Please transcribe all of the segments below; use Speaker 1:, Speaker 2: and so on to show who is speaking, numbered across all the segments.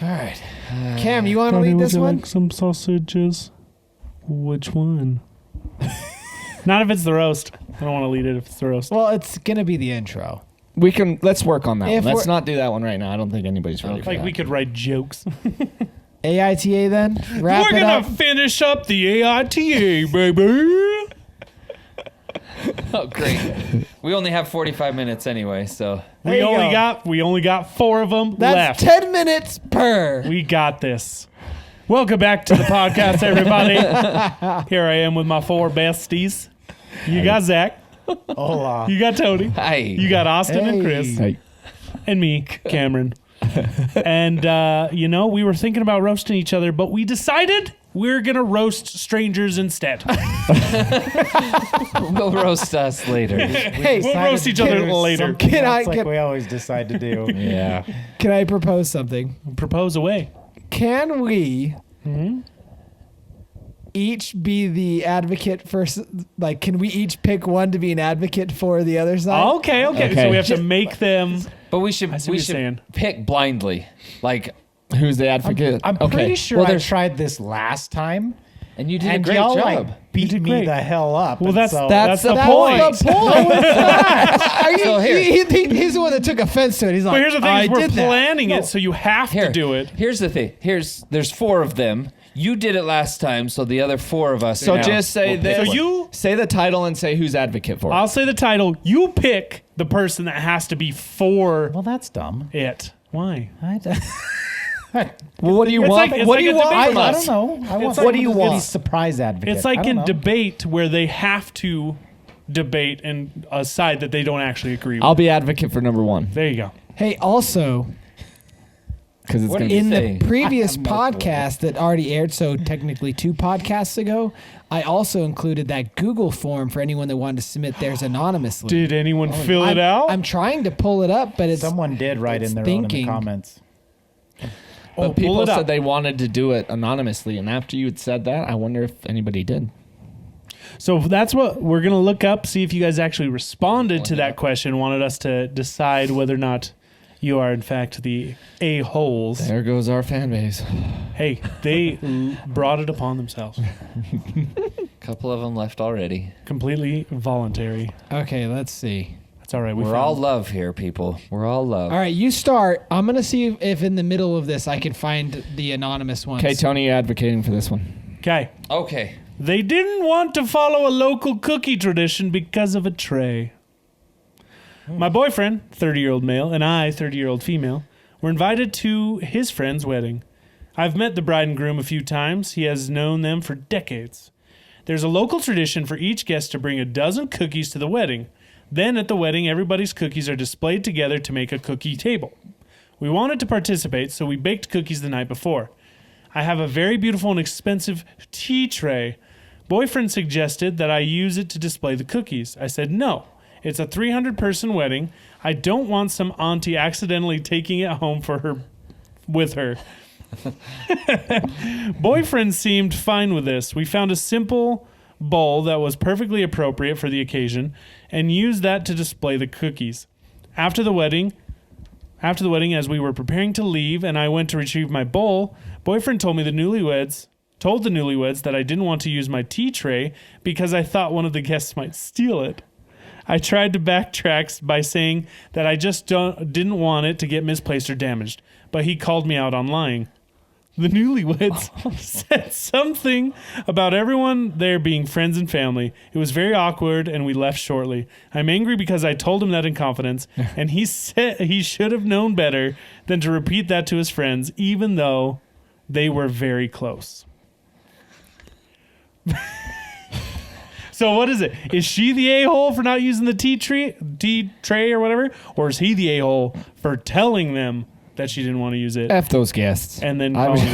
Speaker 1: All right. Cam, you want to lead this one?
Speaker 2: Like some sausages. Which one? Not if it's the roast. I don't want to lead it if it's the roast.
Speaker 1: Well, it's going to be the intro.
Speaker 3: Let's work on that
Speaker 1: If
Speaker 3: one. Let's
Speaker 1: we're-
Speaker 3: not do that one right now. I don't think anybody's ready for
Speaker 2: Like
Speaker 3: that.
Speaker 2: we could write jokes.
Speaker 1: AITA then? Wrap
Speaker 2: We're
Speaker 1: it
Speaker 2: gonna
Speaker 1: up.
Speaker 2: finish up the AITA, baby.
Speaker 4: Oh, great. We only have 45 minutes anyway, so.
Speaker 1: There you go.
Speaker 2: We only got 4 of them
Speaker 1: That's
Speaker 2: left.
Speaker 1: 10 minutes per.
Speaker 2: We got this. Welcome back to the podcast, everybody. Here I am with my 4 besties. You got Zach.
Speaker 1: Hola.
Speaker 2: You got Tony.
Speaker 4: Hi.
Speaker 2: You got Austin and Chris.
Speaker 3: Hey.
Speaker 2: And me, Cameron. And, we were thinking about roasting each other, but we decided we're going to roast strangers instead.
Speaker 4: We'll roast us later.
Speaker 1: Hey,
Speaker 2: We'll roast each other later.
Speaker 1: Can
Speaker 5: we always decide to do.
Speaker 3: Yeah.
Speaker 1: Can I propose something?
Speaker 2: Propose away.
Speaker 1: Can we each be the advocate for, can we each pick one to be an advocate for the other side?
Speaker 2: Okay.
Speaker 3: Okay.
Speaker 2: So we have to make them.
Speaker 4: But we
Speaker 2: I see
Speaker 4: should
Speaker 2: what you're saying.
Speaker 4: pick blindly. Like,
Speaker 3: Who's the advocate?
Speaker 5: I'm pretty sure
Speaker 4: Well,
Speaker 5: I
Speaker 4: there's-
Speaker 5: tried this last time.
Speaker 4: and you did
Speaker 5: And
Speaker 4: a great
Speaker 5: y'all
Speaker 4: job.
Speaker 5: beat
Speaker 2: did
Speaker 5: me
Speaker 2: great.
Speaker 5: the hell up.
Speaker 2: Well,
Speaker 5: and
Speaker 2: that's
Speaker 5: so,
Speaker 2: the point.
Speaker 1: The point. Are you,
Speaker 4: So here.
Speaker 1: he's the one that took offense to it. He's like,
Speaker 2: But here's the thing:
Speaker 1: I
Speaker 2: is we're
Speaker 1: did that.
Speaker 2: planning it, so you have
Speaker 4: Here,
Speaker 2: to do it.
Speaker 4: Here's the thing. There's 4 of them. You did it last time, so the other 4 of us.
Speaker 3: So
Speaker 4: now
Speaker 3: just say
Speaker 4: will pick
Speaker 3: this.
Speaker 2: So
Speaker 4: one.
Speaker 2: you,
Speaker 3: Say the title and say who's advocate for it.
Speaker 2: I'll say the title. You pick the person that has to be for
Speaker 5: Well, that's dumb.
Speaker 2: it. Why?
Speaker 3: Well, what do you want?
Speaker 2: it's
Speaker 3: What
Speaker 2: like
Speaker 3: do you
Speaker 2: a
Speaker 3: want
Speaker 2: debate.
Speaker 3: from
Speaker 5: I
Speaker 3: us?
Speaker 5: don't know. I want
Speaker 2: like-
Speaker 3: What do you
Speaker 5: someone to be
Speaker 3: want?
Speaker 5: surprise advocate.
Speaker 2: It's like
Speaker 5: I don't
Speaker 2: in
Speaker 5: know.
Speaker 2: debate where they have to debate and a side that they don't actually agree with.
Speaker 3: I'll be advocate for number 1
Speaker 2: There you go.
Speaker 1: Hey, also,
Speaker 3: because it's
Speaker 4: What
Speaker 3: going
Speaker 4: do
Speaker 3: to
Speaker 4: you
Speaker 3: be.
Speaker 1: in
Speaker 4: say?
Speaker 1: the previous
Speaker 5: I have multiple.
Speaker 1: podcast that already aired, so technically 2 podcasts ago, I also included that Google form for anyone that wanted to submit theirs anonymously.
Speaker 2: Did anyone fill it
Speaker 1: I'm,
Speaker 2: out?
Speaker 1: I'm trying to pull it up, but it's
Speaker 5: Someone did write
Speaker 1: it's
Speaker 5: in their own in the
Speaker 1: thinking.
Speaker 5: comments.
Speaker 3: But
Speaker 2: pull
Speaker 3: people
Speaker 2: it up.
Speaker 3: said they wanted to do it anonymously, and after you had said that, I wonder if anybody did.
Speaker 2: So that's what we're going to look up, see if you guys actually responded to that question, wanted us to decide whether or not you are, in fact, the a-holes.
Speaker 3: There goes our fan base.
Speaker 2: Hey, they brought it upon themselves.
Speaker 4: A couple of them left already.
Speaker 2: Completely voluntary.
Speaker 1: okay. Let's see.
Speaker 2: That's all right.
Speaker 4: We're all love here, people. We're all love.
Speaker 1: All right, you start. I'm gonna see if in the middle of this I can find the anonymous ones.
Speaker 3: Okay, Tony, you're advocating for this one.
Speaker 2: Okay.
Speaker 4: Okay.
Speaker 2: They didn't want to follow a local cookie tradition because of a tray. My boyfriend, 30-year-old male, and I, 30-year-old female, were invited to his friend's wedding. I've met the bride and groom a few times. He has known them for decades. There's a local tradition for each guest to bring a dozen cookies to the wedding. Then at the wedding, everybody's cookies are displayed together to make a cookie table. We wanted to participate, so we baked cookies the night before. I have a very beautiful and expensive tea tray. Boyfriend suggested that I use it to display the cookies. I said no. It's a 300-person wedding. I don't want some auntie accidentally taking it home with her. Boyfriend seemed fine with this. We found a simple bowl that was perfectly appropriate for the occasion and used that to display the cookies. After the wedding, as we were preparing to leave and I went to retrieve my bowl, boyfriend told the newlyweds that I didn't want to use my tea tray because I thought one of the guests might steal it. I tried to backtrack by saying that I just didn't want it to get misplaced or damaged, but he called me out on lying. The newlyweds said something about everyone there being friends and family. It was very awkward, and we left shortly. I'm angry because I told him that in confidence, and he said he should have known better than to repeat that to his friends, even though they were very close. So what is it? Is she the a-hole for not using the tea tray or whatever? Or is he the a-hole for telling them that she didn't want to use it?
Speaker 3: F those guests.
Speaker 2: And then
Speaker 3: I
Speaker 2: calling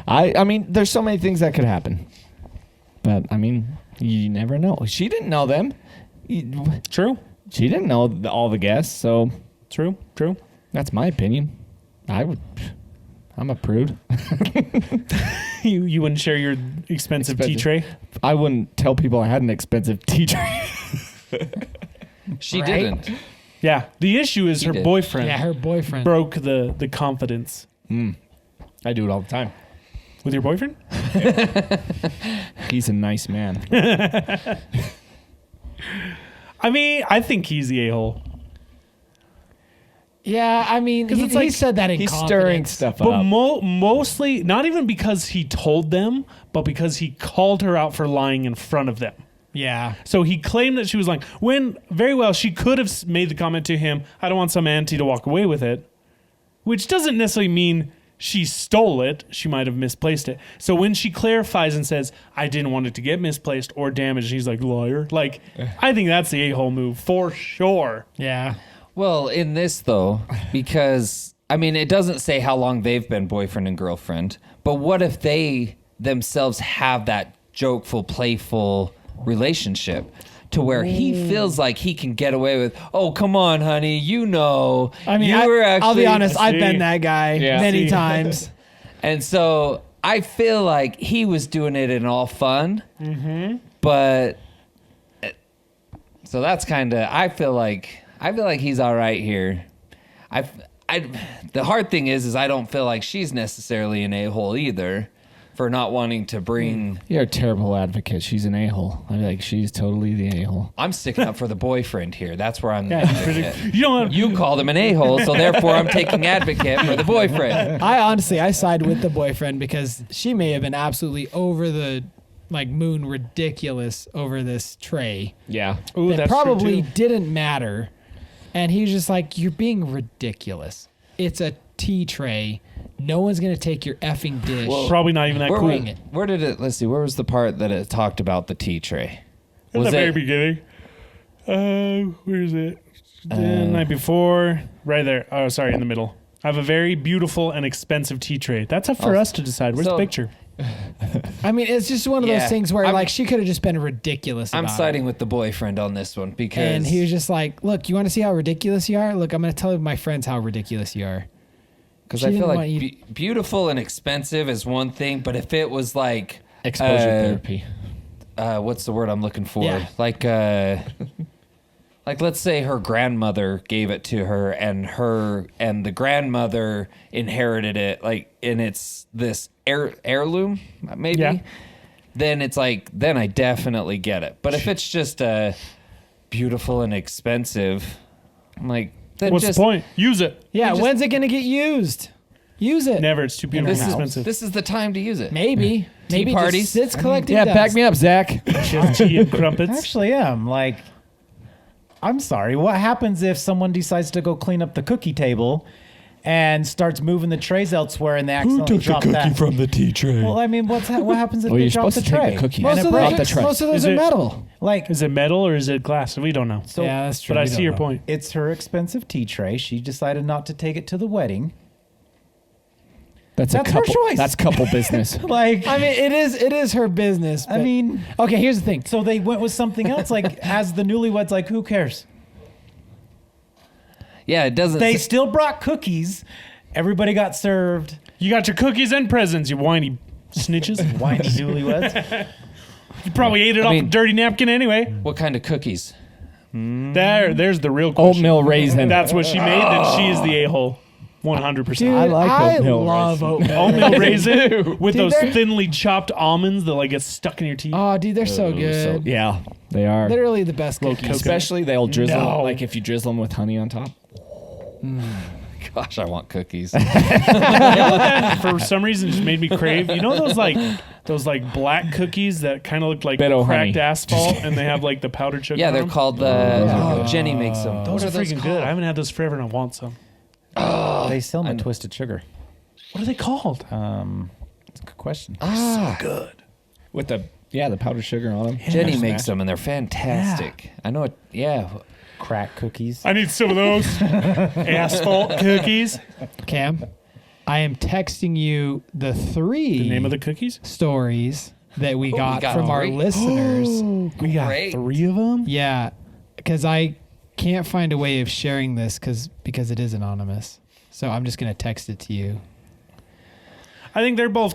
Speaker 3: mean, I mean, there's so many things that could happen. But, I mean, you never know. She didn't know them.
Speaker 2: True.
Speaker 3: She didn't know all the guests, so
Speaker 2: True.
Speaker 3: that's my opinion. I'm a prude.
Speaker 2: You wouldn't share your expensive tea tray?
Speaker 3: I wouldn't tell people I had an expensive tea tray.
Speaker 4: She
Speaker 1: Right?
Speaker 4: didn't.
Speaker 2: Yeah. The issue is
Speaker 4: He
Speaker 2: her
Speaker 4: did.
Speaker 2: boyfriend
Speaker 1: Yeah, her boyfriend.
Speaker 2: broke the confidence.
Speaker 3: I do it all the time.
Speaker 2: With your boyfriend?
Speaker 3: He's a nice man.
Speaker 2: I mean, I think he's the a-hole.
Speaker 1: Yeah, I mean,
Speaker 2: 'Cause
Speaker 1: he,
Speaker 2: it's like
Speaker 1: he said that in
Speaker 3: He's
Speaker 1: confidence.
Speaker 3: stirring stuff
Speaker 2: But
Speaker 3: up.
Speaker 2: mostly, not even because he told them, but because he called her out for lying in front of them.
Speaker 1: Yeah.
Speaker 2: So he claimed that she was lying. When, very well, she could have made the comment to him, I don't want some auntie to walk away with it. Which doesn't necessarily mean she stole it. She might have misplaced it. So when she clarifies and says, I didn't want it to get misplaced or damaged, he's like, liar. Like, I think that's the a-hole move for sure.
Speaker 1: Yeah.
Speaker 4: Well, in this though, because I mean, it doesn't say how long they've been boyfriend and girlfriend, but what if they themselves have that jokeful, playful relationship to where he feels like he can get away with, oh, come on, honey, you know,
Speaker 1: I mean,
Speaker 4: you were
Speaker 1: I'll be
Speaker 4: actually-"
Speaker 1: honest. I've
Speaker 2: See.
Speaker 1: been that guy
Speaker 3: Yeah.
Speaker 1: many
Speaker 2: See.
Speaker 1: times.
Speaker 4: And so I feel like he was doing it in all fun, but so that's kind of, I feel like he's all right here. The hard thing is I don't feel like she's necessarily an a-hole either for not wanting to bring.
Speaker 3: You're a terrible advocate. She's an a-hole. I'd be like, she's totally the a-hole.
Speaker 4: I'm sticking up for the boyfriend here. That's where I'm.
Speaker 2: You don't have,
Speaker 4: You called him an a-hole, so therefore I'm taking advocate for the boyfriend.
Speaker 1: I side with the boyfriend because she may have been absolutely over the moon ridiculous over this tray.
Speaker 3: Yeah.
Speaker 2: ooh,
Speaker 1: That
Speaker 2: that's
Speaker 1: probably
Speaker 2: true too.
Speaker 1: didn't matter. And he's just like, you're being ridiculous. It's a tea tray. No one's going to take your effing dish.
Speaker 2: Probably not even that
Speaker 4: Where,
Speaker 2: cool.
Speaker 4: where did it? Let's see. Where was the part that it talked about the tea tray?
Speaker 2: In the very beginning. Where is it? The night before. Right there. Oh, sorry, in the middle. I have a very beautiful and expensive tea tray. That's up for us to decide. Where's
Speaker 4: so-
Speaker 2: the picture?
Speaker 1: I mean, it's just one of
Speaker 4: Yeah.
Speaker 1: those things where
Speaker 4: I'm-
Speaker 1: she could have just been ridiculous
Speaker 4: I'm
Speaker 1: about it.
Speaker 4: siding with the boyfriend on this one because
Speaker 1: And he was just like, look, you want to see how ridiculous you are? Look, I'm going to tell my friends how ridiculous you are.
Speaker 4: Because
Speaker 1: She
Speaker 4: I feel
Speaker 1: didn't
Speaker 4: like
Speaker 1: want you-
Speaker 4: beautiful and expensive is one thing, but if it was like
Speaker 3: Exposure therapy.
Speaker 4: what's the word I'm looking for?
Speaker 1: Yeah.
Speaker 4: Like let's say her grandmother gave it to her, and the grandmother inherited it, and it's this heirloom, maybe.
Speaker 2: Yeah.
Speaker 4: Then it's like, then I definitely get it. But if it's just beautiful and expensive, I'm like, then
Speaker 2: What's
Speaker 4: just
Speaker 2: the point? Use it.
Speaker 1: Yeah,
Speaker 4: just-
Speaker 1: when's it going to get used? Use it.
Speaker 2: Never. It's too beautiful
Speaker 4: this
Speaker 2: and
Speaker 4: is
Speaker 2: expensive.
Speaker 4: this is the time to use it.
Speaker 1: Maybe. Maybe
Speaker 4: parties?
Speaker 1: just sits collecting
Speaker 3: Yeah,
Speaker 1: dust.
Speaker 3: back me up, Zach.
Speaker 2: Just tea and crumpets.
Speaker 5: Actually, am. Like, I'm sorry. What happens if someone decides to go clean up the cookie table and starts moving the trays elsewhere and they accidentally drop that?
Speaker 3: from the tea tray?
Speaker 5: Well, I mean, what happens if
Speaker 3: Well,
Speaker 5: they
Speaker 3: you're
Speaker 5: drop
Speaker 3: supposed
Speaker 5: the
Speaker 3: to
Speaker 5: tray?
Speaker 3: take the cookie.
Speaker 1: Most
Speaker 5: And
Speaker 1: of,
Speaker 5: it
Speaker 3: Not
Speaker 5: breaks?
Speaker 3: the tray.
Speaker 1: those
Speaker 2: Is
Speaker 1: are
Speaker 2: it-
Speaker 1: metal.
Speaker 5: Like,
Speaker 2: Is it metal or is it glass? We don't know.
Speaker 5: so
Speaker 1: Yeah, that's true.
Speaker 2: But I
Speaker 1: We
Speaker 2: see
Speaker 1: don't
Speaker 2: your
Speaker 1: know.
Speaker 2: point.
Speaker 5: it's her expensive tea tray. She decided not to take it to the wedding.
Speaker 3: That's
Speaker 5: That's
Speaker 3: a
Speaker 5: her
Speaker 3: couple.
Speaker 5: choice.
Speaker 3: That's couple business.
Speaker 5: Like,
Speaker 1: I mean, it is her business.
Speaker 5: I
Speaker 1: but-
Speaker 5: mean,
Speaker 1: okay, here's the thing.
Speaker 5: so they went with something else. Like, as the newlyweds, like, who cares?
Speaker 4: Yeah, it doesn't.
Speaker 5: They still brought cookies. Everybody got served.
Speaker 2: You got your cookies and presents, you whiny snitches.
Speaker 5: Whiny newlyweds.
Speaker 2: You probably ate it off
Speaker 4: mean-
Speaker 2: a dirty napkin anyway.
Speaker 4: What kind of cookies?
Speaker 2: There's the real question.
Speaker 3: Oatmeal raisin.
Speaker 2: If that's what she made, then she is the a-hole. 100%.
Speaker 1: Dude,
Speaker 3: I like oatmeal
Speaker 1: love
Speaker 3: raisin.
Speaker 1: oatmeal.
Speaker 2: Oatmeal raisin with
Speaker 1: Dude,
Speaker 2: those
Speaker 1: they're-
Speaker 2: thinly chopped almonds that get stuck in your teeth.
Speaker 1: Oh, dude, they're so good.
Speaker 3: Yeah, they are.
Speaker 1: Literally the best
Speaker 2: Little
Speaker 1: cookies.
Speaker 2: coconut.
Speaker 3: Especially they'll drizzle
Speaker 2: No.
Speaker 3: like if you drizzle them with honey on top.
Speaker 4: Gosh, I want cookies.
Speaker 2: For some reason, it just made me crave. You know those black cookies that kind of look like
Speaker 3: Bit of
Speaker 2: cracked
Speaker 3: honey.
Speaker 2: asphalt, and they have the powdered sugar.
Speaker 4: Yeah,
Speaker 2: on
Speaker 4: they're
Speaker 2: them?
Speaker 4: called Jenny makes them.
Speaker 2: Those
Speaker 4: What
Speaker 2: are freaking good. I haven't had those forever, and I want some.
Speaker 5: They sell them in Twisted Sugar.
Speaker 2: What are they called?
Speaker 5: It's a good question.
Speaker 2: Good.
Speaker 3: With the powdered sugar on them.
Speaker 4: Jenny makes them, and they're fantastic. I know it. Yeah.
Speaker 5: Crack cookies.
Speaker 2: I need some of those asphalt cookies.
Speaker 1: Cam, I am texting you the three
Speaker 2: The name of the cookies?
Speaker 1: stories that we got
Speaker 4: got
Speaker 1: from our
Speaker 4: three?
Speaker 1: listeners.
Speaker 2: We got
Speaker 4: Great.
Speaker 2: 3 of them.
Speaker 1: Yeah, because I can't find a way of sharing this because it is anonymous. So I'm just gonna text it to you.
Speaker 2: I think they're both.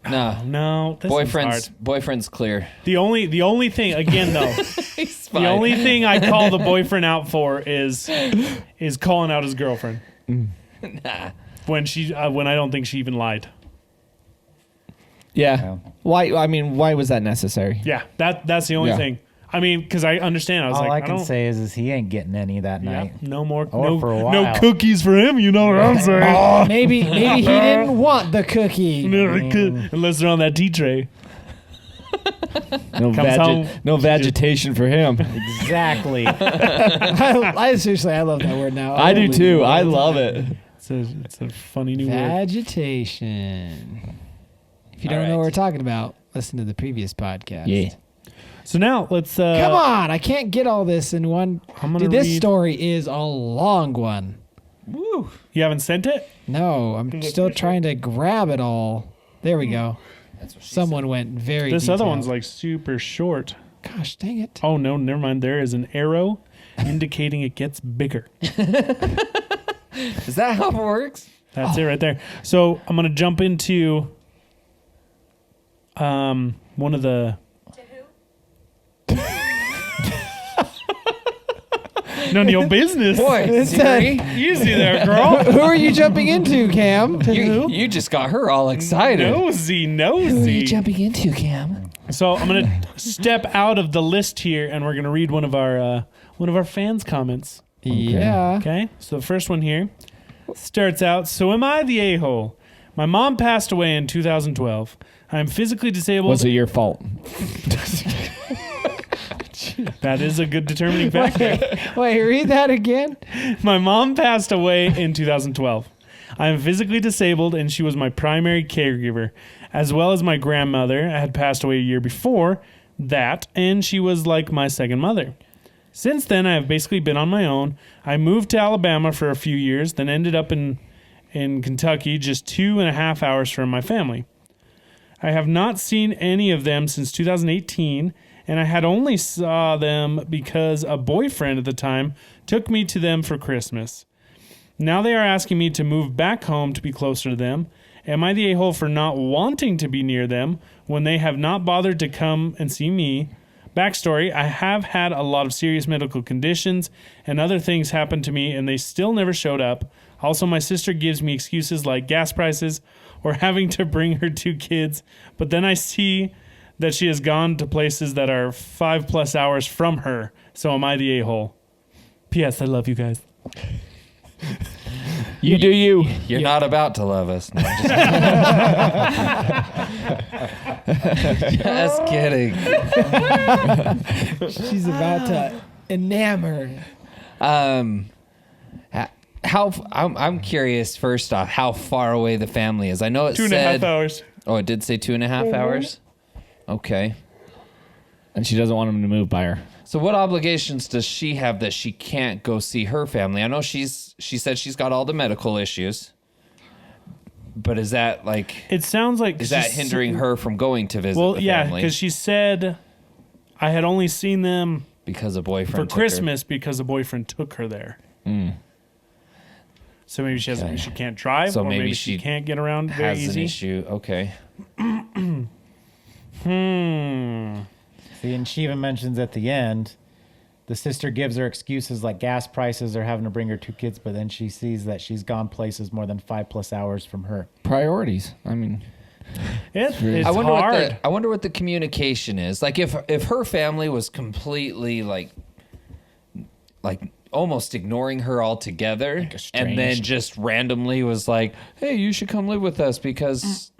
Speaker 4: No.
Speaker 2: No, this is hard.
Speaker 4: Boyfriend's clear.
Speaker 2: The only thing again though,
Speaker 4: He's
Speaker 2: The
Speaker 4: fine.
Speaker 2: only thing I call the boyfriend out for is calling out his girlfriend
Speaker 4: Nah.
Speaker 2: when I don't think she even lied.
Speaker 3: Yeah. Why? I mean, why was that necessary?
Speaker 2: Yeah, that's the only
Speaker 3: Yeah.
Speaker 2: thing. I mean, because I understand. I was
Speaker 5: All
Speaker 2: like,
Speaker 5: I can
Speaker 2: don't,
Speaker 5: say is he ain't getting any that
Speaker 2: yeah,
Speaker 5: night.
Speaker 2: no more,
Speaker 5: Or for a
Speaker 2: no
Speaker 5: while.
Speaker 2: cookies for him. You know what I'm saying?
Speaker 1: Maybe he didn't want the cookie.
Speaker 2: Unless they're on that tea tray.
Speaker 3: No,
Speaker 2: Comes home.
Speaker 3: no vegetation for him.
Speaker 5: Exactly.
Speaker 1: I seriously, I love that word now.
Speaker 3: I do
Speaker 1: Holy
Speaker 3: too.
Speaker 1: moly.
Speaker 3: I love it.
Speaker 2: It's a funny new word.
Speaker 1: Vegetation. If you don't know what we're talking about, listen to the previous podcast.
Speaker 3: Yeah.
Speaker 2: So now let's.
Speaker 1: Come on, I can't get all this in one.
Speaker 2: I'm gonna
Speaker 1: Dude, this
Speaker 2: read-
Speaker 1: story is a long one.
Speaker 2: You haven't sent it?
Speaker 1: No, I'm still trying to grab it all. There we go. Someone went very.
Speaker 2: This other
Speaker 1: detailed.
Speaker 2: one's like super short.
Speaker 1: Gosh, dang it!
Speaker 2: Oh no, never mind. There is an arrow indicating it gets bigger.
Speaker 4: Is that how it works?
Speaker 2: That's it right there. So I'm gonna jump into one of the. None of your business.
Speaker 4: Boy, Siri,
Speaker 2: Easy there, girl.
Speaker 1: Who are you jumping into, Cam?
Speaker 4: you just got her all excited.
Speaker 2: Nosy.
Speaker 4: into, Cam?
Speaker 2: So I'm gonna step out of the list here, and we're gonna read one of our fans' comments.
Speaker 1: Yeah.
Speaker 2: Okay. So the first one here starts out. So am I the a-hole? My mom passed away in 2012. I am physically disabled.
Speaker 3: Was it your fault?
Speaker 2: That is a good determining factor.
Speaker 1: Wait, read that again.
Speaker 2: My mom passed away in 2012. I am physically disabled, and she was my primary caregiver, as well as my grandmother had passed away a year before that, and she was like my second mother. Since then, I have basically been on my own. I moved to Alabama for a few years, then ended up in Kentucky, just 2.5 hours from my family. I have not seen any of them since 2018, and I had only saw them because a boyfriend at the time took me to them for Christmas. Now they are asking me to move back home to be closer to them. Am I the a-hole for not wanting to be near them when they have not bothered to come and see me? Backstory, I have had a lot of serious medical conditions and other things happen to me, and they still never showed up. Also, my sister gives me excuses like gas prices or having to bring her 2 kids, but then I see that she has gone to places that are 5+ hours from her. So am I the a-hole? P.S. I love you guys.
Speaker 3: You do you.
Speaker 4: You're not about to love us. No, just kidding.
Speaker 1: She's about to enamor.
Speaker 4: I'm curious. First off, how far away the family is. I know it
Speaker 2: 2.5
Speaker 4: said.
Speaker 2: hours.
Speaker 4: Oh, it did say 2.5 hours. Okay.
Speaker 3: And she doesn't want him to move by her.
Speaker 4: So what obligations does she have that she can't go see her family? I know she said she's got all the medical issues. But is that like
Speaker 2: It sounds like
Speaker 4: is that hindering her from going to visit
Speaker 2: Well,
Speaker 4: the
Speaker 2: yeah,
Speaker 4: family?
Speaker 2: because she said I had only seen them
Speaker 4: Because a boyfriend
Speaker 2: for
Speaker 4: took her.
Speaker 2: Christmas because a boyfriend took her there. So maybe she
Speaker 4: Okay.
Speaker 2: she can't drive,
Speaker 4: So
Speaker 2: or
Speaker 4: maybe
Speaker 2: maybe
Speaker 4: she
Speaker 2: she can't get around very
Speaker 4: has an
Speaker 2: easy.
Speaker 4: issue. Okay.
Speaker 5: See, and she even mentions at the end, the sister gives her excuses like gas prices or having to bring her 2 kids, but then she sees that she's gone places more than 5+ hours from her.
Speaker 3: Priorities. I mean,
Speaker 2: It's
Speaker 4: I wonder
Speaker 2: hard.
Speaker 4: what the communication is. Like if her family was completely like almost ignoring her altogether and then just randomly was like, "Hey, you should come live with us because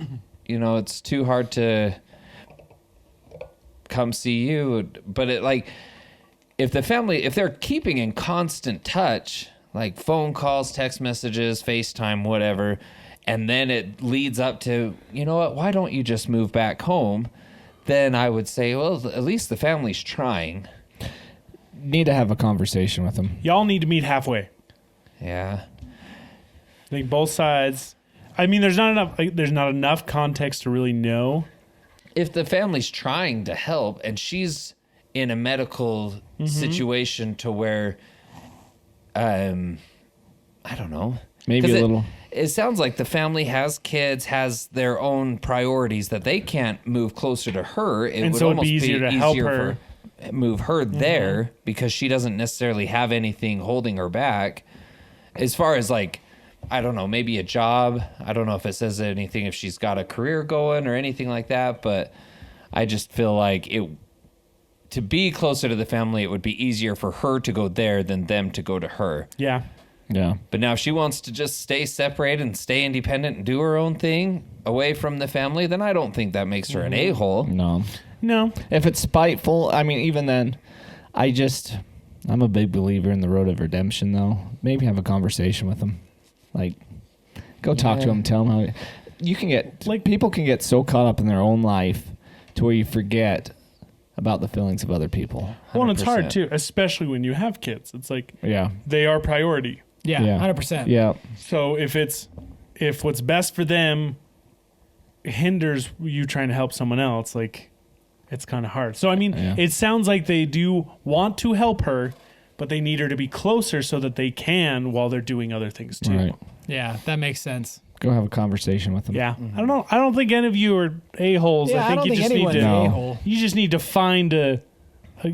Speaker 4: it's too hard to come see you." But it like if they're keeping in constant touch, like phone calls, text messages, FaceTime, whatever, and then it leads up to, you know what, why don't you just move back home? Then I would say, well, at least the family's trying.
Speaker 3: need to have a conversation with him.
Speaker 2: Y'all need to meet halfway.
Speaker 4: Yeah.
Speaker 2: I think both sides. I mean, there's not enough context to really know.
Speaker 4: If the family's trying to help and she's in a medical situation to where, I don't know.
Speaker 3: Maybe
Speaker 4: 'Cause
Speaker 3: a little.
Speaker 4: It sounds like the family has kids, has their own priorities that they can't move closer to her. It
Speaker 2: And
Speaker 4: would
Speaker 2: so it'd
Speaker 4: almost
Speaker 2: be easier to help
Speaker 4: easier
Speaker 2: her.
Speaker 4: move her there because she doesn't necessarily have anything holding her back. As far as like, I don't know, maybe a job. I don't know if it says anything if she's got a career going or anything like that, but I just feel like to be closer to the family, it would be easier for her to go there than them to go to her.
Speaker 2: Yeah.
Speaker 3: Yeah.
Speaker 4: But now if she wants to just stay separated and stay independent and do her own thing away from the family, then I don't think that makes her an a-hole.
Speaker 3: No.
Speaker 2: No.
Speaker 3: If it's spiteful, I mean, even then, I'm a big believer in the road of redemption, though. Maybe have a conversation with them. Like, go talk to them, tell them how you can get, like, people can get so caught up in their own life to where you forget about the feelings of other people.
Speaker 2: Well, and it's hard too, especially when you have kids. It's like, they are priority.
Speaker 1: Yeah, 100%.
Speaker 3: Yeah.
Speaker 2: So if what's best for them hinders you trying to help someone else, like, it's kind of hard. So, I mean, it sounds like they do want to help her, but they need her to be closer so that they can while they're doing other things too.
Speaker 3: Right.
Speaker 1: Yeah, that makes sense.
Speaker 3: Go have a conversation with them.
Speaker 2: Yeah. I don't know. I don't think any of you are a-holes.
Speaker 1: Yeah,
Speaker 2: I think you just need to
Speaker 1: a-hole.
Speaker 2: you just need to find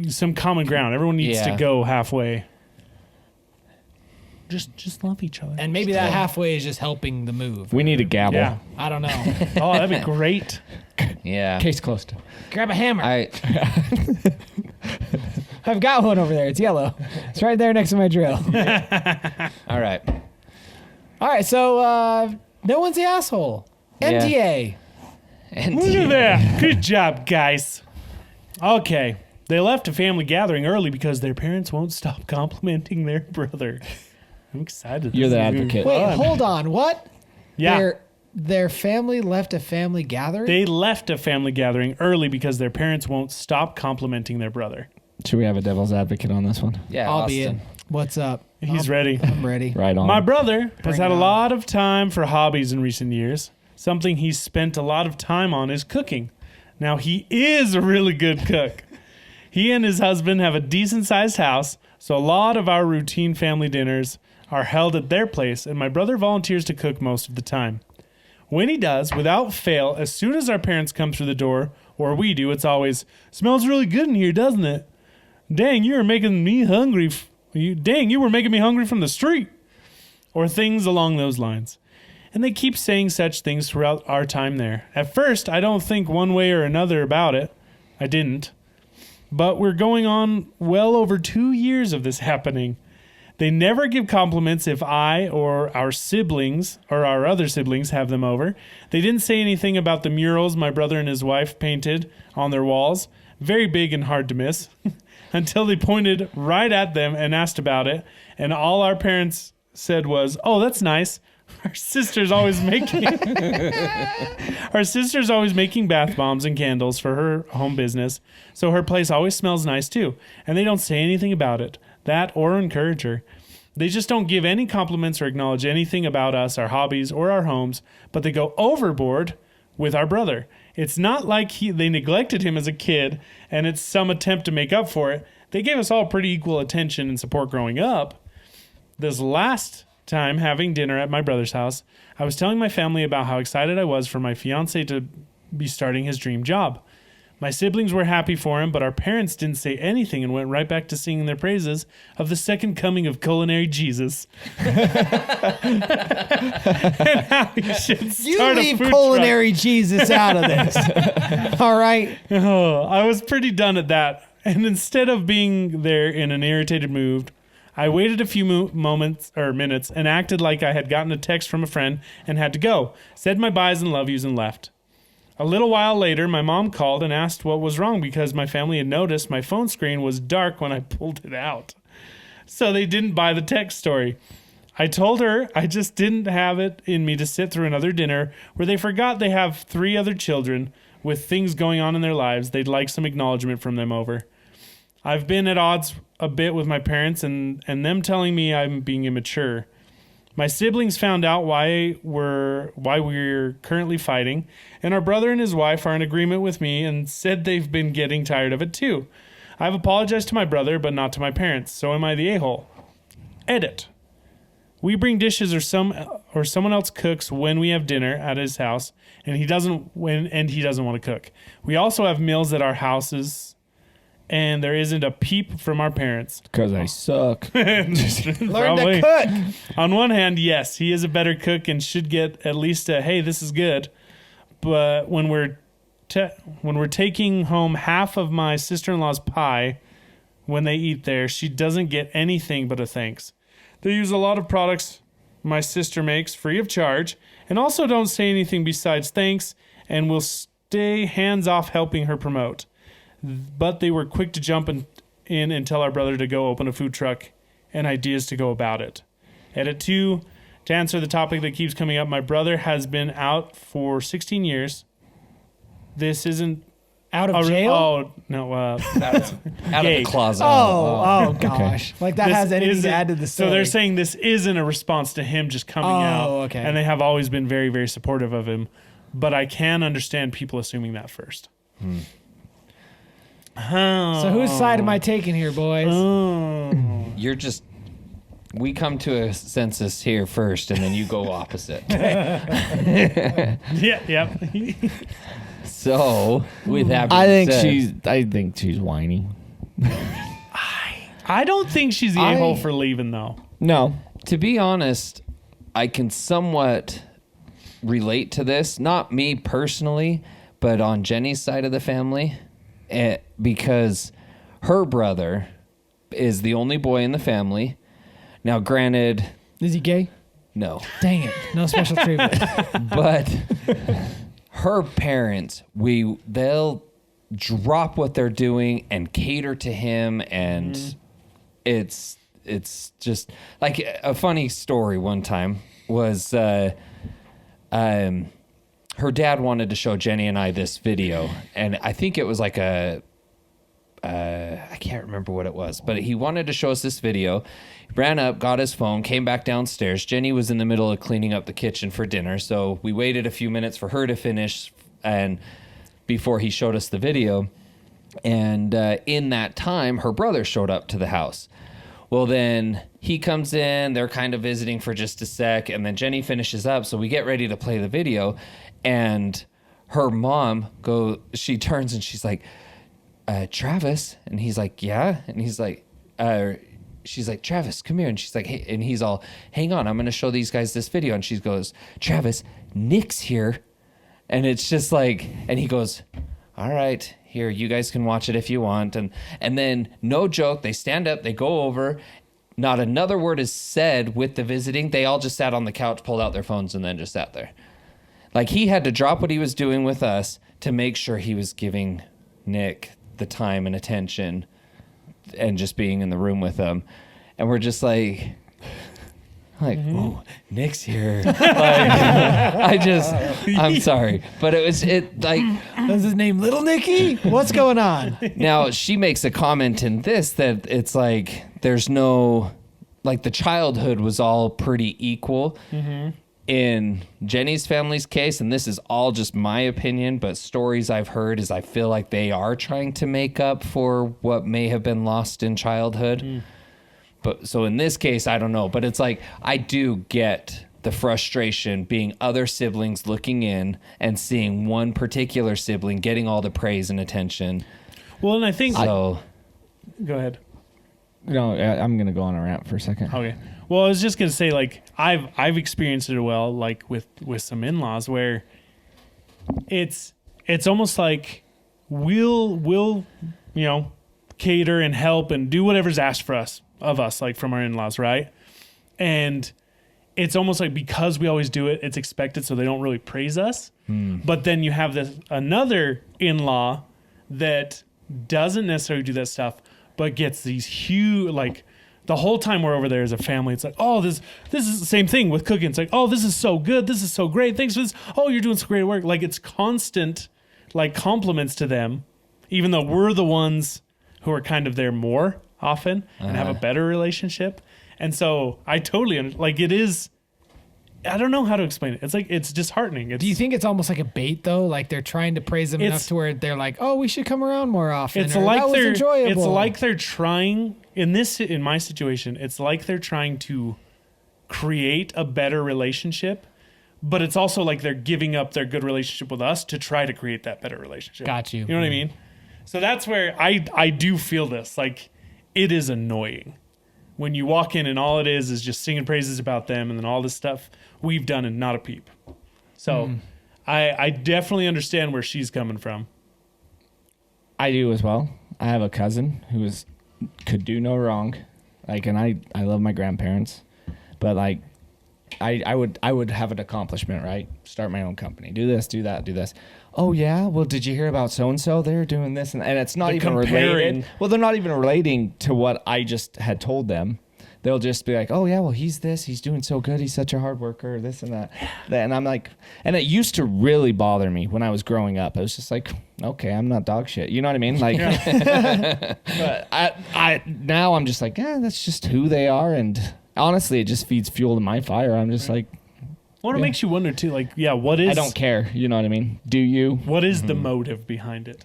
Speaker 2: some common ground. Everyone needs to go halfway. Just love each other.
Speaker 1: And maybe that halfway is just helping the move.
Speaker 3: We need a gavel.
Speaker 2: Yeah.
Speaker 1: I don't know.
Speaker 2: Oh, that'd be great.
Speaker 4: Yeah.
Speaker 3: Case closed.
Speaker 1: Grab a hammer.
Speaker 3: I've got one over there. It's yellow. It's right there next to my drill.
Speaker 4: All right.
Speaker 1: All right, so no one's the asshole. MTA.
Speaker 2: Look at that. Good job, guys. Okay. They left a family gathering early because their parents won't stop complimenting their brother. I'm excited.
Speaker 3: You're the advocate.
Speaker 1: Wait, hold on. What?
Speaker 2: Yeah.
Speaker 1: Their family left a family gathering?
Speaker 2: They left a family gathering early because their parents won't stop complimenting their brother.
Speaker 3: Should we have a devil's advocate on this one?
Speaker 4: Yeah.
Speaker 1: I'll be in. What's up?
Speaker 2: He's ready.
Speaker 1: I'm ready.
Speaker 3: Right on.
Speaker 2: My brother has had
Speaker 1: it
Speaker 2: a
Speaker 1: on.
Speaker 2: lot of time for hobbies in recent years. Something he's spent a lot of time on is cooking. Now, he is a really good cook. He and his husband have a decent-sized house, so a lot of our routine family dinners are held at their place, and my brother volunteers to cook most of the time. When he does, without fail, as soon as our parents come through the door, or we do, it's always, "Smells really good in here, doesn't it? Dang, you were making me hungry. You were making me hungry from the street." Or things along those lines. And they keep saying such things throughout our time there. At first, I don't think one way or another about it. I didn't. But we're going on well over 2 years of this happening. They never give compliments if I or our siblings or our other siblings have them over. They didn't say anything about the murals my brother and his wife painted on their walls. Very big and hard to miss. Until they pointed right at them and asked about it. And all our parents said was, "Oh, that's nice. Our sister's always making bath bombs and candles for her home business, so her place always smells nice too. And they don't say anything about it, that or encourage her. They just don't give any compliments or acknowledge anything about us, our hobbies, or our homes, but they go overboard with our brother. It's not like they neglected him as a kid, and it's some attempt to make up for it. They gave us all pretty equal attention and support growing up. This last time having dinner at my brother's house, I was telling my family about how excited I was for my fiance to be starting his dream job. My siblings were happy for him, but our parents didn't say anything and went right back to singing their praises of the second coming of culinary Jesus. And how he should
Speaker 1: You
Speaker 2: start
Speaker 1: leave
Speaker 2: a food
Speaker 1: culinary Jesus out of this. All right.
Speaker 2: truck. Oh, I was pretty done at that. And instead of being there in an irritated mood, I waited a few minutes and acted like I had gotten a text from a friend and had to go, said my byes and love yous and left. A little while later, my mom called and asked what was wrong because my family had noticed my phone screen was dark when I pulled it out. So they didn't buy the text story. I told her I just didn't have it in me to sit through another dinner where they forgot they have 3 other children with things going on in their lives they'd like some acknowledgement from them over. I've been at odds a bit with my parents and them telling me I'm being immature. My siblings found out why we're currently fighting, and our brother and his wife are in agreement with me and said they've been getting tired of it too. I've apologized to my brother, but not to my parents, so am I the a-hole? Edit. We bring dishes or someone else cooks when we have dinner at his house, and he doesn't want to cook. We also have meals at our houses and there isn't a peep from our parents.
Speaker 3: Because I suck.
Speaker 1: Learn
Speaker 2: Probably.
Speaker 1: to cook.
Speaker 2: On one hand, yes, he is a better cook and should get at least a, hey, this is good. But when we're taking home half of my sister-in-law's pie when they eat there, she doesn't get anything but a thanks. They use a lot of products my sister makes free of charge and also don't say anything besides thanks and will stay hands-off helping her promote. But they were quick to jump in and tell our brother to go open a food truck and ideas to go about it. Edit 2, to answer the topic that keeps coming up, my brother has been out for 16 years. This isn't...
Speaker 1: Out of jail?
Speaker 2: Oh, no.
Speaker 4: Out of the closet.
Speaker 1: Oh gosh. Like that
Speaker 2: This
Speaker 1: has anything to
Speaker 2: isn't-
Speaker 1: add to the story.
Speaker 2: So they're saying this isn't a response to him just coming out.
Speaker 1: Okay.
Speaker 2: And they have always been very, very supportive of him. But I can understand people assuming that first. Oh.
Speaker 1: So whose side am I taking here, boys?
Speaker 2: Oh.
Speaker 4: You're just. We come to a census here first, and then you go opposite.
Speaker 2: Yeah.
Speaker 4: So, with that being
Speaker 3: I think
Speaker 4: said,
Speaker 3: she's whiny.
Speaker 2: I don't think she's the a-hole for leaving, though.
Speaker 3: No.
Speaker 4: to be honest, I can somewhat relate to this. Not me personally, but on Jenny's side of the family, because her brother is the only boy in the family. Now, granted,
Speaker 1: Is he gay?
Speaker 4: no,
Speaker 1: Dang it. No special treatment.
Speaker 4: but her parents, they'll drop what they're doing and cater to him, and it's just like a funny story. One time was her dad wanted to show Jenny and I this video, and I think it was like I can't remember what it was, but he wanted to show us this video. He ran up, got his phone, came back downstairs. Jenny was in the middle of cleaning up the kitchen for dinner, so we waited a few minutes for her to finish and before he showed us the video. And in that time, her brother showed up to the house. Well, then he comes in, they're kind of visiting for just a sec, and then Jenny finishes up, so we get ready to play the video, and her mom she turns and she's like, Travis, and he's like, yeah, and he's like, she's like, Travis, come here, and she's like, hey, and he's all, hang on, I'm gonna show these guys this video, and she goes, Travis, Nick's here, and it's just like, and he goes, all right, here, you guys can watch it if you want, and then no joke, they stand up, they go over, not another word is said with the visiting, they all just sat on the couch, pulled out their phones, and then just sat there. Like, he had to drop what he was doing with us to make sure he was giving Nick the time and attention and just being in the room with them. And we're just like, oh, Nick's here. I'm sorry. But is
Speaker 1: his name Little Nicky? What's going on?
Speaker 4: now she makes a comment in this that it's like, there's no, like, the childhood was all pretty equal. In Jenny's family's case, and this is all just my opinion, but stories I've heard is I feel like they are trying to make up for what may have been lost in childhood. But so in this case, I don't know, but it's like, I do get the frustration being other siblings looking in and seeing one particular sibling getting all the praise and attention.
Speaker 2: Well, and I think...
Speaker 4: So,
Speaker 2: go ahead.
Speaker 3: No, I'm gonna go on a rant for a second.
Speaker 2: Okay. Well, I was just gonna say, like, I've experienced it well, like with some in-laws, where it's almost like we'll cater and help and do whatever's asked of us, like from our in-laws, right? And it's almost like because we always do it, it's expected, so they don't really praise us. But then you have another in-law that doesn't necessarily do that stuff, but gets these huge, like, the whole time we're over there as a family, it's like, oh, this is the same thing with cooking. It's like, oh, this is so good. This is so great. Thanks for this. Oh, you're doing some great work. Like, it's constant, like, compliments to them, even though we're the ones who are kind of there more often and have a better relationship. And so I totally, like, it is, I don't know how to explain it. It's like, it's disheartening.
Speaker 1: Do you think it's almost like a bait though? Like they're trying to praise them enough to where they're like, "Oh, we should come around more often."
Speaker 2: It's
Speaker 1: or,
Speaker 2: like
Speaker 1: that was enjoyable.
Speaker 2: It's like they're trying in my situation. It's like they're trying to create a better relationship, but it's also like they're giving up their good relationship with us to try to create that better relationship.
Speaker 1: Got you.
Speaker 2: You know what I mean? So that's where I do feel this. Like, it is annoying when you walk in and all it is just singing praises about them and then all this stuff we've done and not a peep. So I definitely understand where she's coming from.
Speaker 3: I do as well. I have a cousin who could do no wrong. Like, and I love my grandparents, but like, I would have an accomplishment, right? Start my own company. Do this, do that, do this. Oh yeah, well, did you hear about so and so? They're doing this, and it's not even related. Well, they're not even relating to what I just had told them. They'll just be like, oh yeah, well, he's this, he's doing so good, he's such a hard worker, this and that. And I'm like, and it used to really bother me when I was growing up. I was just like, okay, I'm not dog shit. You know what I mean? Like, but I now I'm just like, yeah, that's just who they are, and honestly, it just feeds fuel to my fire. I'm just like,
Speaker 2: Well, it makes you wonder too, like, yeah, what is...
Speaker 3: I don't care. You know what I mean? Do you?
Speaker 2: What is the motive behind it?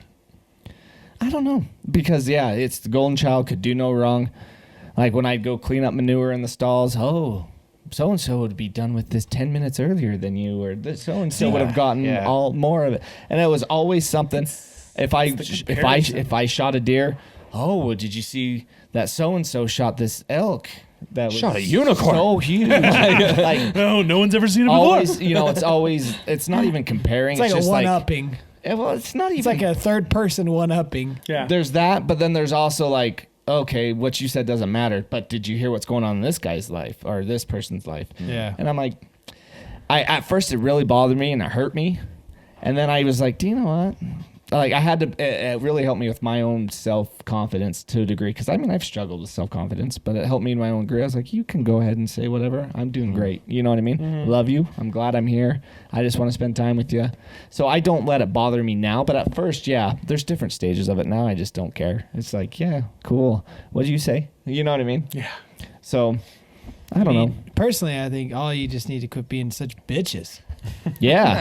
Speaker 3: I don't know. Because, yeah, it's the golden child, could do no wrong. Like when I'd go clean up manure in the stalls, oh, so-and-so would be done with this 10 minutes earlier than you, or so-and-so would have gotten all more of it. And it was always something. If I shot a deer, oh, well, did you see that so-and-so shot this elk? That was
Speaker 4: Shot a unicorn.
Speaker 3: so huge. Like,
Speaker 2: No one's ever seen it before.
Speaker 3: always, it's not even comparing.
Speaker 1: It's like
Speaker 3: just
Speaker 1: a one-upping.
Speaker 3: Well, it's not even.
Speaker 1: It's like a third-person one-upping.
Speaker 2: Yeah.
Speaker 3: There's that, but then there's also like, okay, what you said doesn't matter, but did you hear what's going on in this guy's life or this person's life?
Speaker 1: Yeah.
Speaker 3: And I'm like, at first it really bothered me and it hurt me. And then I was like, do you know what? Like I had to, it really helped me with my own self-confidence to a degree. Cause I mean, I've struggled with self-confidence, but it helped me in my own degree. I was like, you can go ahead and say whatever. I'm doing great. You know what I mean? Love you. I'm glad I'm here. I just want to spend time with you. So I don't let it bother me now. But at first, yeah, there's different stages of it now. I just don't care. It's like, yeah, cool. What do you say? You know what I mean?
Speaker 2: Yeah.
Speaker 3: So I don't know.
Speaker 1: Personally, I think all you just need to quit being such bitches.
Speaker 3: Yeah.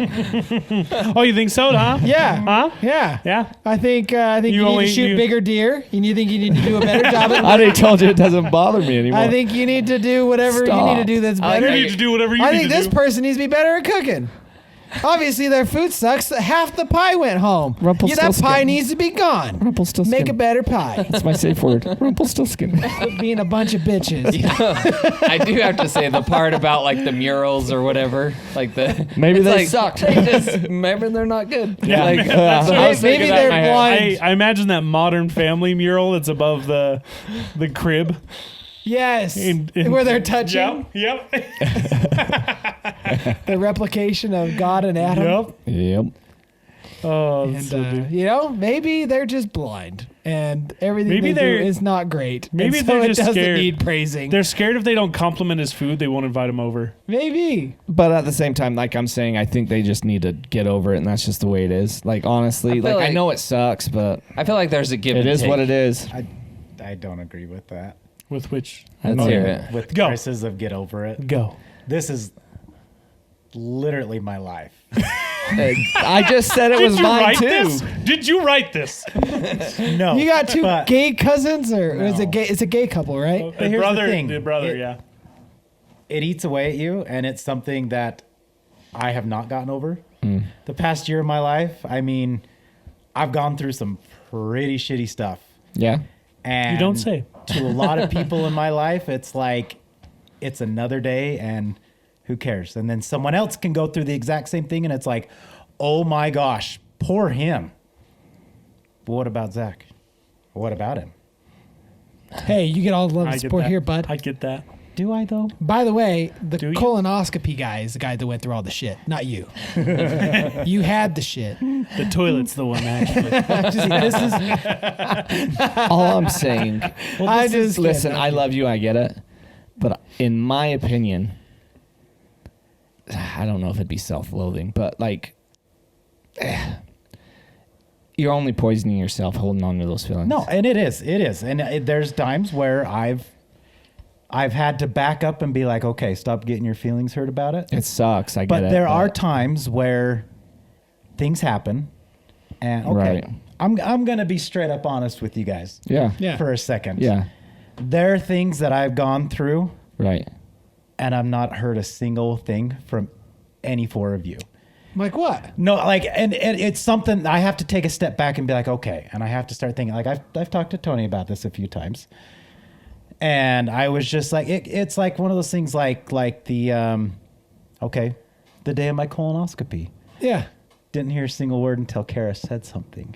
Speaker 2: Oh, you think so, huh?
Speaker 1: Yeah.
Speaker 2: Huh?
Speaker 1: Yeah.
Speaker 2: Yeah.
Speaker 1: I think you need
Speaker 2: only-
Speaker 1: to shoot
Speaker 2: you-
Speaker 1: bigger deer. You think you need to do a better job at
Speaker 3: I already told you it doesn't bother me anymore.
Speaker 1: I think you need to do whatever you need to do that's
Speaker 3: I
Speaker 1: better.
Speaker 2: You need to do whatever you
Speaker 1: I
Speaker 2: need
Speaker 1: think
Speaker 2: to
Speaker 1: this
Speaker 2: do.
Speaker 1: person needs to be better at cooking. Obviously, their food sucks. Half the pie went home. Yeah, that
Speaker 3: Rumpelstiltskin.
Speaker 1: pie needs to be gone.
Speaker 3: Rumpelstiltskin.
Speaker 1: Make a better pie.
Speaker 3: That's my safe word. Rumpelstiltskin.
Speaker 1: Quit being a bunch of bitches.
Speaker 4: I do have to say the part about like the murals or whatever, like the
Speaker 3: Maybe
Speaker 4: it's
Speaker 3: they
Speaker 4: like,
Speaker 3: sucked.
Speaker 4: They just maybe they're not good.
Speaker 2: Yeah.
Speaker 4: Like,
Speaker 3: I was
Speaker 1: Maybe
Speaker 3: thinking that in my
Speaker 1: they're
Speaker 3: head.
Speaker 1: blind.
Speaker 2: I imagine that Modern Family mural that's above the crib.
Speaker 1: Yes. Where they're touching
Speaker 2: Yep.
Speaker 1: the replication of God and Adam.
Speaker 2: Yep.
Speaker 3: Yep.
Speaker 2: Oh,
Speaker 1: And,
Speaker 2: that's so good.
Speaker 1: maybe they're just blind and everything
Speaker 2: Maybe
Speaker 1: they do
Speaker 2: they're-
Speaker 1: is not great.
Speaker 2: maybe
Speaker 1: and so
Speaker 2: they're
Speaker 1: it
Speaker 2: just
Speaker 1: doesn't
Speaker 2: scared.
Speaker 1: need praising.
Speaker 2: They're scared if they don't compliment his food, they won't invite him over.
Speaker 1: Maybe.
Speaker 3: But at the same time, like I'm saying, I think they just need to get over it, and that's just the way it is. Like honestly,
Speaker 4: I feel
Speaker 3: like I
Speaker 4: like-
Speaker 3: know it sucks, but
Speaker 4: I feel like there's a give
Speaker 3: it
Speaker 4: and
Speaker 3: is
Speaker 4: take.
Speaker 3: what it is.
Speaker 5: I don't agree with that.
Speaker 2: With which?
Speaker 4: Let's hear it.
Speaker 5: With
Speaker 2: Go.
Speaker 5: Chris's of get over it.
Speaker 2: Go.
Speaker 5: This is literally my life.
Speaker 3: I just said it was
Speaker 2: Did you
Speaker 3: mine
Speaker 2: write
Speaker 3: too.
Speaker 2: this? Did you write this?
Speaker 5: No.
Speaker 1: You got two
Speaker 5: but
Speaker 1: gay cousins, or
Speaker 5: No.
Speaker 1: is it gay? It's a gay couple, right?
Speaker 2: The
Speaker 5: here's the
Speaker 2: brother,
Speaker 5: thing.
Speaker 2: the brother,
Speaker 5: It-
Speaker 2: yeah.
Speaker 5: It eats away at you, and it's something that I have not gotten over. The past year of my life, I mean, I've gone through some pretty shitty stuff.
Speaker 3: Yeah.
Speaker 5: And
Speaker 2: You don't say.
Speaker 5: To a lot of people in my life, it's like it's another day and who cares? And then someone else can go through the exact same thing and it's like, oh my gosh, poor him. But what about Zach? What about him?
Speaker 1: Hey, you get all the love
Speaker 2: I
Speaker 1: and
Speaker 2: get
Speaker 1: support
Speaker 2: that.
Speaker 1: here, bud.
Speaker 2: I get that.
Speaker 5: Do I though?
Speaker 1: By the way, the
Speaker 2: Do you?
Speaker 1: colonoscopy guy is the guy that went through all the shit, not you. You had the shit.
Speaker 2: The toilet's the one, actually.
Speaker 1: This is,
Speaker 3: All I'm saying,
Speaker 1: I just
Speaker 3: listen. I love you. I get it, but in my opinion, I don't know if it'd be self-loathing, but like, you're only poisoning yourself holding on to those feelings.
Speaker 5: No, and it is. And there's times where I've had to back up and be like, okay, stop getting your feelings hurt about it.
Speaker 3: it sucks. I get
Speaker 5: But
Speaker 3: it.
Speaker 5: there are times where things happen, and okay,
Speaker 3: Right.
Speaker 5: I'm gonna be straight up honest with you guys
Speaker 3: Yeah.
Speaker 1: Yeah.
Speaker 5: for a second.
Speaker 3: Yeah.
Speaker 5: There are things that I've gone through,
Speaker 3: Right.
Speaker 5: and I've not heard a single thing from any four of you.
Speaker 1: Like what?
Speaker 5: No, like, and it's something I have to take a step back and be like, okay. And I have to start thinking, like, I've talked to Tony about this a few times. And I was just like, it's like one of those things like the, okay, the day of my colonoscopy.
Speaker 1: Yeah.
Speaker 5: Didn't hear a single word until Kara said something.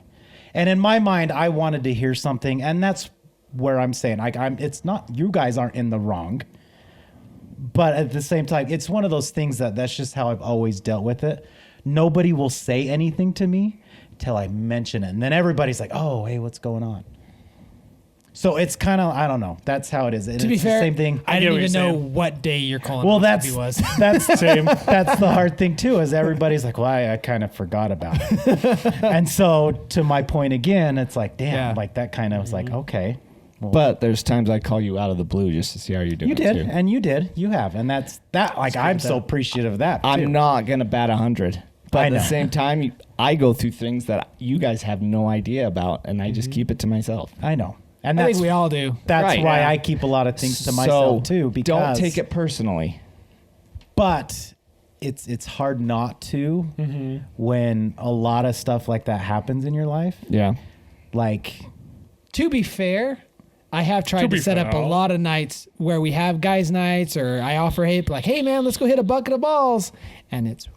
Speaker 5: And in my mind, I wanted to hear something. And that's where I'm saying, like, it's not, you guys aren't in the wrong. But at the same time, it's one of those things that's just how I've always dealt with it. Nobody will say anything to me till I mention it. And then everybody's like, oh, hey, what's going on? So it's kind of, I don't know. That's how it is. And
Speaker 1: To be
Speaker 5: it's
Speaker 1: fair,
Speaker 5: the same thing.
Speaker 1: I
Speaker 2: get
Speaker 1: didn't
Speaker 2: what
Speaker 1: even
Speaker 2: you're
Speaker 1: know
Speaker 2: saying.
Speaker 1: what day your colonoscopy
Speaker 5: Well, that's
Speaker 1: was.
Speaker 5: that's the hard thing too, is everybody's like, well, I kind of forgot about it. And so to my point again, it's like, damn,
Speaker 1: Yeah.
Speaker 5: like that kind of was like, okay. Well,
Speaker 3: But there's times I call you out of the blue just to see how you're doing.
Speaker 5: you did,
Speaker 3: too.
Speaker 5: and you did, you have, and that's that. Like, I'm so appreciative of that. Too.
Speaker 3: I'm not gonna bat 100, but
Speaker 5: I
Speaker 3: at the
Speaker 5: know.
Speaker 3: same time, I go through things that you guys have no idea about, and I just keep it to myself.
Speaker 5: I know, and
Speaker 1: I
Speaker 5: that's
Speaker 1: think we all do.
Speaker 5: that's
Speaker 3: Right.
Speaker 5: why
Speaker 3: Yeah.
Speaker 5: I keep a lot of things to myself too. Because
Speaker 3: don't take it personally.
Speaker 5: but it's hard not to when a lot of stuff like that happens in your life.
Speaker 3: Yeah.
Speaker 5: Like,
Speaker 1: To be fair, I have tried to
Speaker 2: be
Speaker 1: set up a
Speaker 2: fair.
Speaker 1: lot of nights where we have guys' nights, or I offer like, hey man, let's go hit a bucket of balls, and it's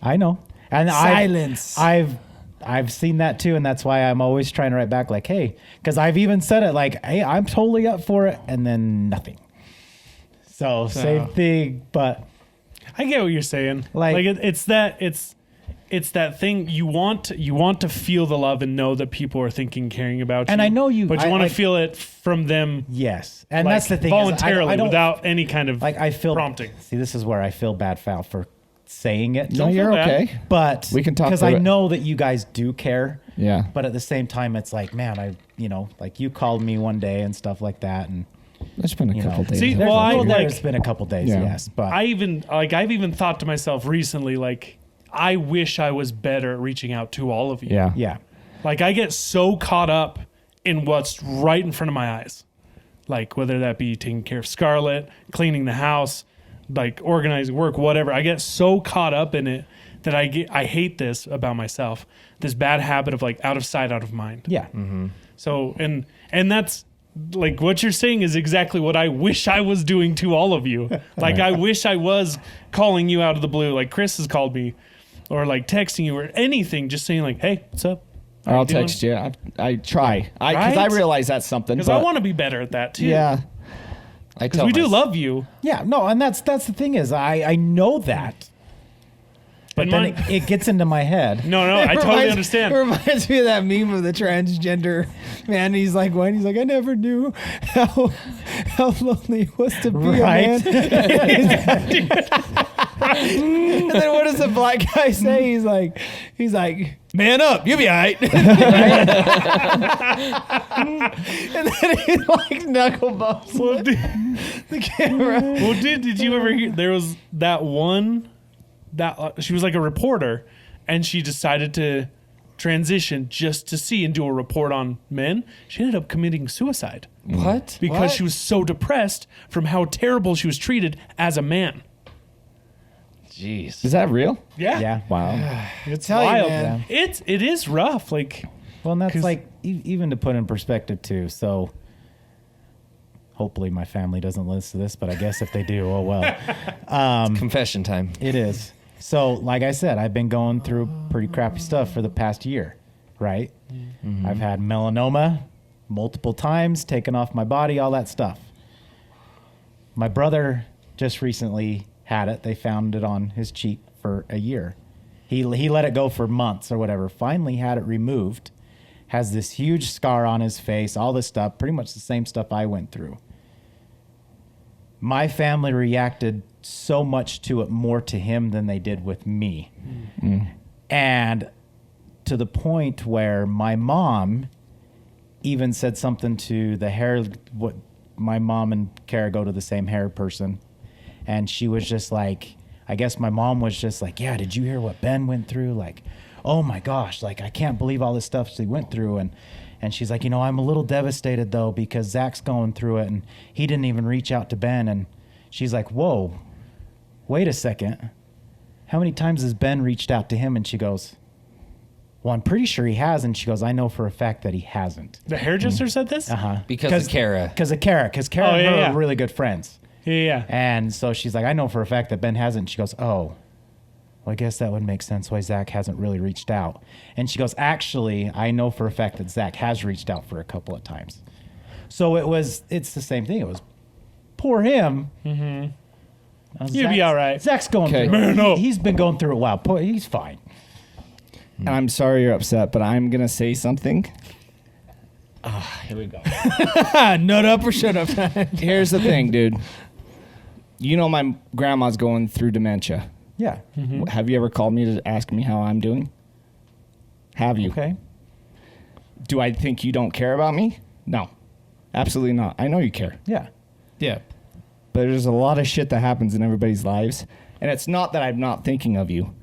Speaker 5: I know, and
Speaker 1: silence.
Speaker 5: I've seen that too, and that's why I'm always trying to write back like, hey, because I've even said it like, hey, I'm totally up for it, and then nothing. So same thing, but
Speaker 2: I get what you're saying.
Speaker 5: Like-
Speaker 2: It's that thing you want to feel the love and know that people are thinking, caring about you.
Speaker 5: And I know you-
Speaker 2: but you
Speaker 5: I-
Speaker 2: want to
Speaker 5: like-
Speaker 2: feel it from them.
Speaker 5: yes, and
Speaker 2: like,
Speaker 5: that's the thing.
Speaker 2: voluntarily,
Speaker 5: is I don't,
Speaker 2: without any kind of
Speaker 5: like I feel
Speaker 2: prompting.
Speaker 5: See, this is where I feel bad, Foul, for saying it.
Speaker 3: No,
Speaker 2: feel
Speaker 3: you're
Speaker 2: bad.
Speaker 3: okay.
Speaker 5: But
Speaker 3: We can talk
Speaker 5: because
Speaker 3: through
Speaker 5: I
Speaker 3: it.
Speaker 5: know that you guys do care.
Speaker 3: Yeah.
Speaker 5: But at the same time, it's like, man, like you called me one day and stuff like that, and
Speaker 3: There's been a
Speaker 5: you
Speaker 3: couple
Speaker 5: know,
Speaker 3: days.
Speaker 2: See,
Speaker 5: there's,
Speaker 2: well, I
Speaker 5: well,
Speaker 2: like-
Speaker 5: there's been a couple days,
Speaker 3: Yeah.
Speaker 5: yes, but
Speaker 2: I've even thought to myself recently, like, I wish I was better at reaching out to all of you.
Speaker 3: yeah.
Speaker 5: yeah,
Speaker 2: Like, I get so caught up in what's right in front of my eyes. Like, whether that be taking care of Scarlett, cleaning the house, like organizing work, whatever. I get so caught up in it that I hate this about myself. This bad habit of, like, out of sight, out of mind.
Speaker 5: yeah.
Speaker 2: So, and that's, like, what you're saying is exactly what I wish I was doing to all of you. Like, I wish I was calling you out of the blue, like Chris has called me, or like texting you or anything, just saying like, hey, what's up?
Speaker 3: Or I'll text you. I try. Because
Speaker 2: Right?
Speaker 3: I realize that's something.
Speaker 2: Because I
Speaker 3: but-
Speaker 2: want to be better at that too.
Speaker 3: Yeah. I
Speaker 2: Because
Speaker 3: tell
Speaker 2: we do
Speaker 3: myself-
Speaker 2: love you.
Speaker 5: Yeah, no, and that's the thing is I know that, but
Speaker 2: And
Speaker 5: then
Speaker 2: mine-
Speaker 5: it gets into my head.
Speaker 2: No, I totally understand.
Speaker 1: It reminds me of that meme of the transgender man. He's like, I never knew how lonely it was to be
Speaker 5: Right.
Speaker 1: a man. And then what does the black guy say? He's like, man up, you'll be all right. And then he like knuckle bumps
Speaker 2: Well, did,
Speaker 1: the camera.
Speaker 2: did you ever hear? There was that one that she was like a reporter, and she decided to transition just to see and do a report on men. She ended up committing suicide
Speaker 4: What?
Speaker 2: because
Speaker 1: What?
Speaker 2: she was so depressed from how terrible she was treated as a man.
Speaker 4: Jeez.
Speaker 3: Is that real?
Speaker 5: Yeah.
Speaker 3: Wow.
Speaker 2: It's
Speaker 1: Tell you,
Speaker 2: wild.
Speaker 1: man.
Speaker 2: It is rough. Like,
Speaker 5: Well, and that's
Speaker 2: 'Cause-
Speaker 5: like even to put in perspective too. So hopefully my family doesn't listen to this, but I guess if they do, oh well.
Speaker 4: Confession time.
Speaker 5: It is. So, like I said, I've been going through pretty crappy stuff for the past year, right? I've had melanoma multiple times, taken off my body, all that stuff. My brother just recently had it. They found it on his cheek for a year. He let it go for months or whatever. Finally had it removed. Has this huge scar on his face, all this stuff, pretty much the same stuff I went through. My family reacted so much to it more to him than they did with me. And to the point where my mom even said something to the hair, what my mom and Kara go to the same hair person. And she was just like, I guess my mom was just like, yeah, did you hear what Ben went through? Like, oh my gosh, like I can't believe all this stuff she went through. And she's like, I'm a little devastated though, because Zach's going through it and he didn't even reach out to Ben. And she's like, whoa, wait a second. how many times has Ben reached out to him? And she goes, well, I'm pretty sure he has. And she goes, I know for a fact that he hasn't.
Speaker 2: The hairdresser said this?
Speaker 5: Uh-huh.
Speaker 4: Because of Kara.
Speaker 5: Because Kara
Speaker 2: Oh,
Speaker 5: and her
Speaker 2: yeah.
Speaker 5: are really good friends.
Speaker 2: Yeah.
Speaker 5: And so she's like, I know for a fact that Ben hasn't. She goes, oh, well, I guess that would make sense why Zach hasn't really reached out. And she goes, actually, I know for a fact that Zach has reached out for a couple of times. So it's the same thing. It was poor him. Mm-hmm.
Speaker 2: You'd be all right.
Speaker 5: Zach's going
Speaker 3: Okay.
Speaker 5: through it.
Speaker 2: Man up.
Speaker 5: He's been going through it a while. He's fine.
Speaker 3: And I'm sorry you're upset, but I'm going to say something. Here we go.
Speaker 1: Nut up or shut up.
Speaker 3: Here's the thing, dude. You know my grandma's going through dementia.
Speaker 5: Yeah.
Speaker 3: Have you ever called me to ask me how I'm doing? Have you?
Speaker 5: Okay.
Speaker 3: Do I think you don't care about me? No. Absolutely not. I know you care.
Speaker 5: Yeah.
Speaker 1: Yeah.
Speaker 3: But there's a lot of shit that happens in everybody's lives. And it's not that I'm not thinking of you.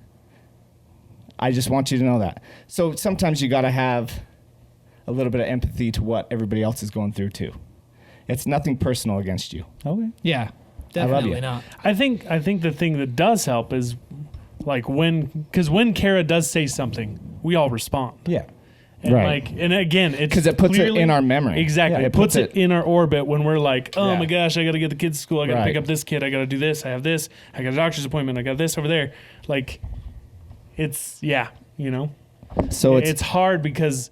Speaker 3: I just want you to know that. So sometimes you got to have a little bit of empathy to what everybody else is going through too. It's nothing personal against you.
Speaker 5: Okay.
Speaker 1: Yeah.
Speaker 3: I love
Speaker 1: Definitely
Speaker 3: you.
Speaker 1: not.
Speaker 2: I think the thing that does help is like when Kara does say something, we all respond.
Speaker 5: Yeah.
Speaker 2: And
Speaker 3: Right.
Speaker 2: like, and again, it's
Speaker 3: 'Cause it puts it
Speaker 2: clearly-
Speaker 3: in our memory.
Speaker 2: Exactly.
Speaker 3: Yeah,
Speaker 2: it puts it in our orbit when we're like, oh
Speaker 3: Yeah.
Speaker 2: my gosh, I got to get the kids to school. I got to
Speaker 3: Right.
Speaker 2: pick up this kid. I got to do this. I have this. I got a doctor's appointment. I got this over there. Like, it's, yeah, you know,
Speaker 3: So
Speaker 2: it's hard because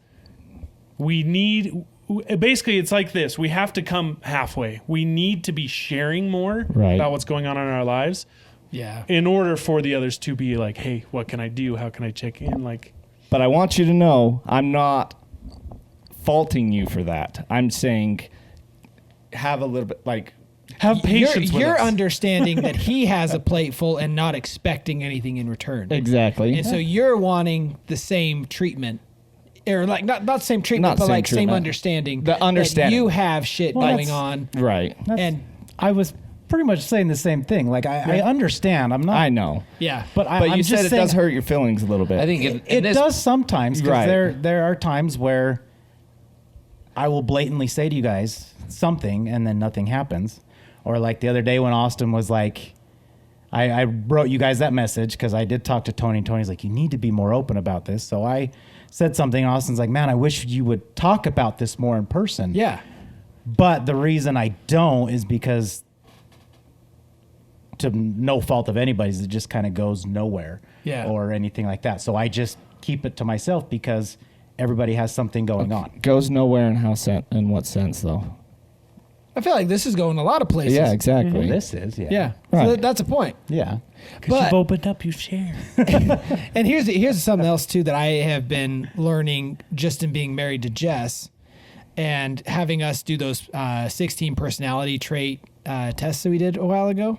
Speaker 2: we need, basically it's like this. We have to come halfway. We need to be sharing more
Speaker 3: Right.
Speaker 2: about what's going on in our lives
Speaker 1: Yeah.
Speaker 2: in order for the others to be like, hey, what can I do? How can I check in? Like,
Speaker 3: But I want you to know I'm not faulting you for that. I'm saying have a little bit like
Speaker 2: have patience with
Speaker 1: You're
Speaker 2: us.
Speaker 1: understanding that he has a plate full and not expecting anything in return.
Speaker 3: exactly.
Speaker 1: And so you're wanting the same treatment. Or like not same treatment,
Speaker 3: Not
Speaker 1: but
Speaker 3: same
Speaker 1: like same
Speaker 3: treatment.
Speaker 1: understanding.
Speaker 3: The understanding.
Speaker 1: That you have shit
Speaker 5: Well,
Speaker 1: going
Speaker 5: that's-
Speaker 1: on.
Speaker 3: right.
Speaker 1: And
Speaker 5: I was pretty much saying the same thing. Like I understand. I'm not.
Speaker 3: I know.
Speaker 1: yeah.
Speaker 5: But
Speaker 3: But
Speaker 5: I'm
Speaker 3: you
Speaker 5: just
Speaker 3: said it
Speaker 5: saying,
Speaker 3: does hurt your feelings a little bit.
Speaker 4: I think
Speaker 5: It
Speaker 4: this,
Speaker 5: does sometimes because
Speaker 3: Right.
Speaker 5: there are times where I will blatantly say to you guys something and then nothing happens. Or like the other day when Austin was like, I wrote you guys that message because I did talk to Tony, and Tony's like, you need to be more open about this. So I said something, and Austin's like, man, I wish you would talk about this more in person.
Speaker 1: Yeah.
Speaker 5: But the reason I don't is because, to no fault of anybody's, it just kind of goes nowhere.
Speaker 1: Yeah.
Speaker 5: Or anything like that. So I just keep it to myself because everybody has something going on.
Speaker 3: Goes nowhere in in what sense though?
Speaker 1: I feel like this is going a lot of places.
Speaker 3: Yeah, exactly.
Speaker 5: This is, yeah.
Speaker 1: Yeah.
Speaker 3: Right.
Speaker 1: So that's a point.
Speaker 5: Yeah.
Speaker 2: Because
Speaker 1: But-
Speaker 2: you've opened up, you share.
Speaker 1: And here's something else too that I have been learning just in being married to Jess and having us do those 16 personality trait tests that we did a while ago.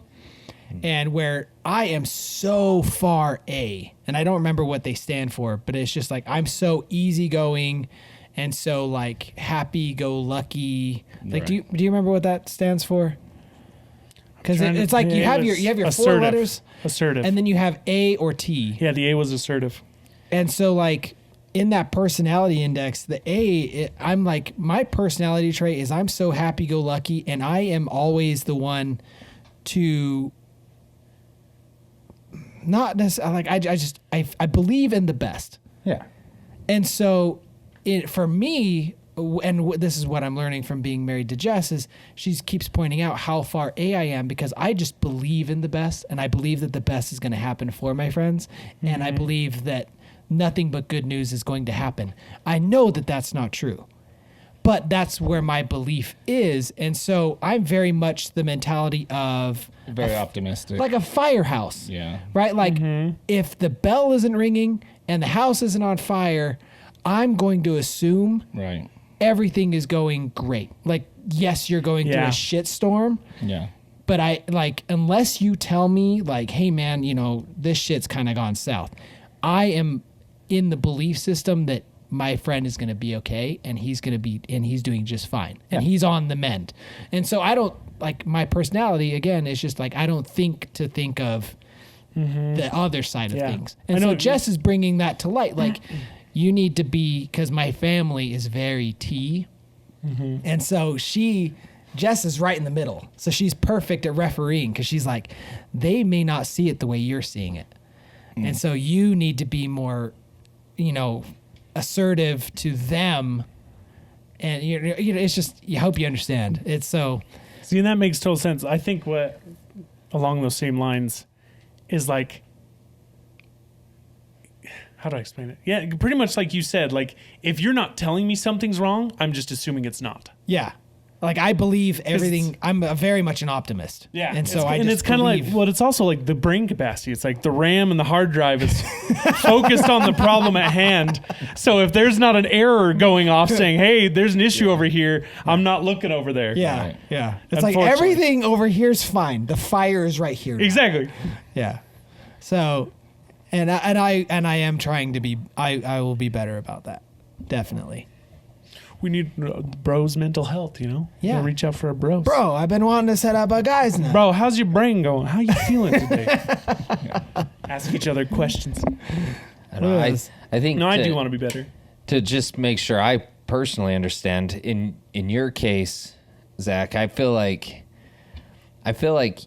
Speaker 1: And where I am so far A, and I don't remember what they stand for, but it's just like I'm so easygoing and so like happy go lucky. Like do you remember what that stands for? Because it's like you have your four
Speaker 2: assertive.
Speaker 1: letters,
Speaker 2: Assertive.
Speaker 1: and then you have A or T.
Speaker 2: Yeah, the A was assertive.
Speaker 1: And so, like, in that personality index, the A, I'm like, my personality trait is I'm so happy-go-lucky, and I am always the one to not necessarily, like, I believe in the best.
Speaker 5: Yeah.
Speaker 1: And so, for me, and this is what I'm learning from being married to Jess, is she keeps pointing out how far A I am because I just believe in the best, and I believe that the best is going to happen for my friends, and I believe that nothing but good news is going to happen. I know that that's not true, but that's where my belief is, and so I'm very much the mentality of
Speaker 3: Very optimistic.
Speaker 1: like a firehouse.
Speaker 3: Yeah.
Speaker 1: Right? Like if the bell isn't ringing and the house isn't on fire, I'm going to assume
Speaker 3: Right.
Speaker 1: everything is going great. Like, yes, you're going through
Speaker 2: Yeah.
Speaker 1: a shitstorm,
Speaker 3: Yeah.
Speaker 1: but I like, unless you tell me like, hey man, you know, this shit's kind of gone south. I am in the belief system that my friend is going to be okay and he's doing just fine and he's on the mend. And so I don't like my personality again is just like, I don't think of the other side of
Speaker 2: Yeah.
Speaker 1: things.
Speaker 2: I
Speaker 1: And
Speaker 2: know
Speaker 1: so
Speaker 2: what you-
Speaker 1: Jess is bringing that to light. Like, you need to be, because my family is very T. And so Jess is right in the middle. So she's perfect at refereeing because she's like, they may not see it the way you're seeing it. And so you need to be more, assertive to them. And it's just, I hope you understand. It's so.
Speaker 2: See, and that makes total sense. I think what along those same lines is like, how do I explain it? Yeah, pretty much like you said, like if you're not telling me something's wrong, I'm just assuming it's not.
Speaker 1: Yeah. Like I believe everything. I'm very much an optimist.
Speaker 2: Yeah.
Speaker 1: And so
Speaker 2: it's kind of like, well, it's also like the brain capacity. It's like the RAM and the hard drive is focused on the problem at hand. So if there's not an error going off saying, hey, there's an issue over here, I'm not looking over there.
Speaker 1: Yeah.
Speaker 3: Right.
Speaker 1: Yeah. It's like
Speaker 2: Unfortunately.
Speaker 1: everything over here is fine. The fire is right here. now.
Speaker 2: Exactly.
Speaker 1: Yeah. So, and I am trying to be. I will be better about that. Definitely.
Speaker 2: We need bros' mental health,
Speaker 1: Yeah.
Speaker 2: You gotta reach out for a bros.
Speaker 1: Bro, I've been wanting to set up a guys night.
Speaker 2: Bro, how's your brain going? How you feeling today? Ask each other questions.
Speaker 4: I don't know. I think
Speaker 2: No, I do want to be better.
Speaker 4: to just make sure I personally understand in your case, Zach, I feel like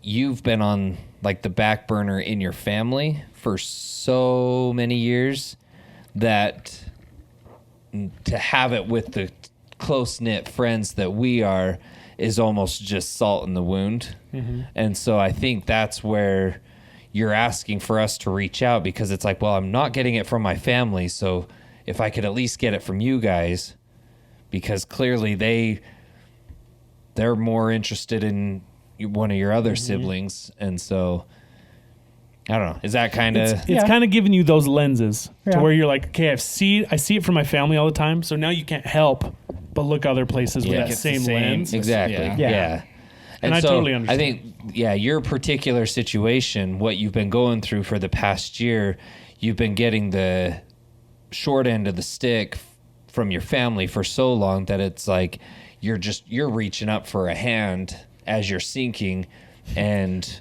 Speaker 4: you've been on like the back burner in your family for so many years that to have it with the close-knit friends that we are is almost just salt in the wound. And so I think that's where you're asking for us to reach out, because it's like, well, I'm not getting it from my family, so if I could at least get it from you guys, because clearly they're more interested in one of your other siblings. And so I don't know. Is that kind of
Speaker 2: It's kind of giving you those lenses to
Speaker 5: Yeah.
Speaker 2: where you're like, okay, I see it from my family all the time, so now you can't help but look other places with
Speaker 4: Yeah.
Speaker 2: that
Speaker 4: It's
Speaker 3: the
Speaker 2: same
Speaker 3: same.
Speaker 2: lens.
Speaker 4: exactly?
Speaker 3: Yeah.
Speaker 4: Yeah.
Speaker 2: And I
Speaker 4: so
Speaker 2: totally
Speaker 4: I
Speaker 2: understand.
Speaker 4: think, your particular situation, what you've been going through for the past year, you've been getting the short end of the stick from your family for so long that it's like you're reaching up for a hand as you're sinking, and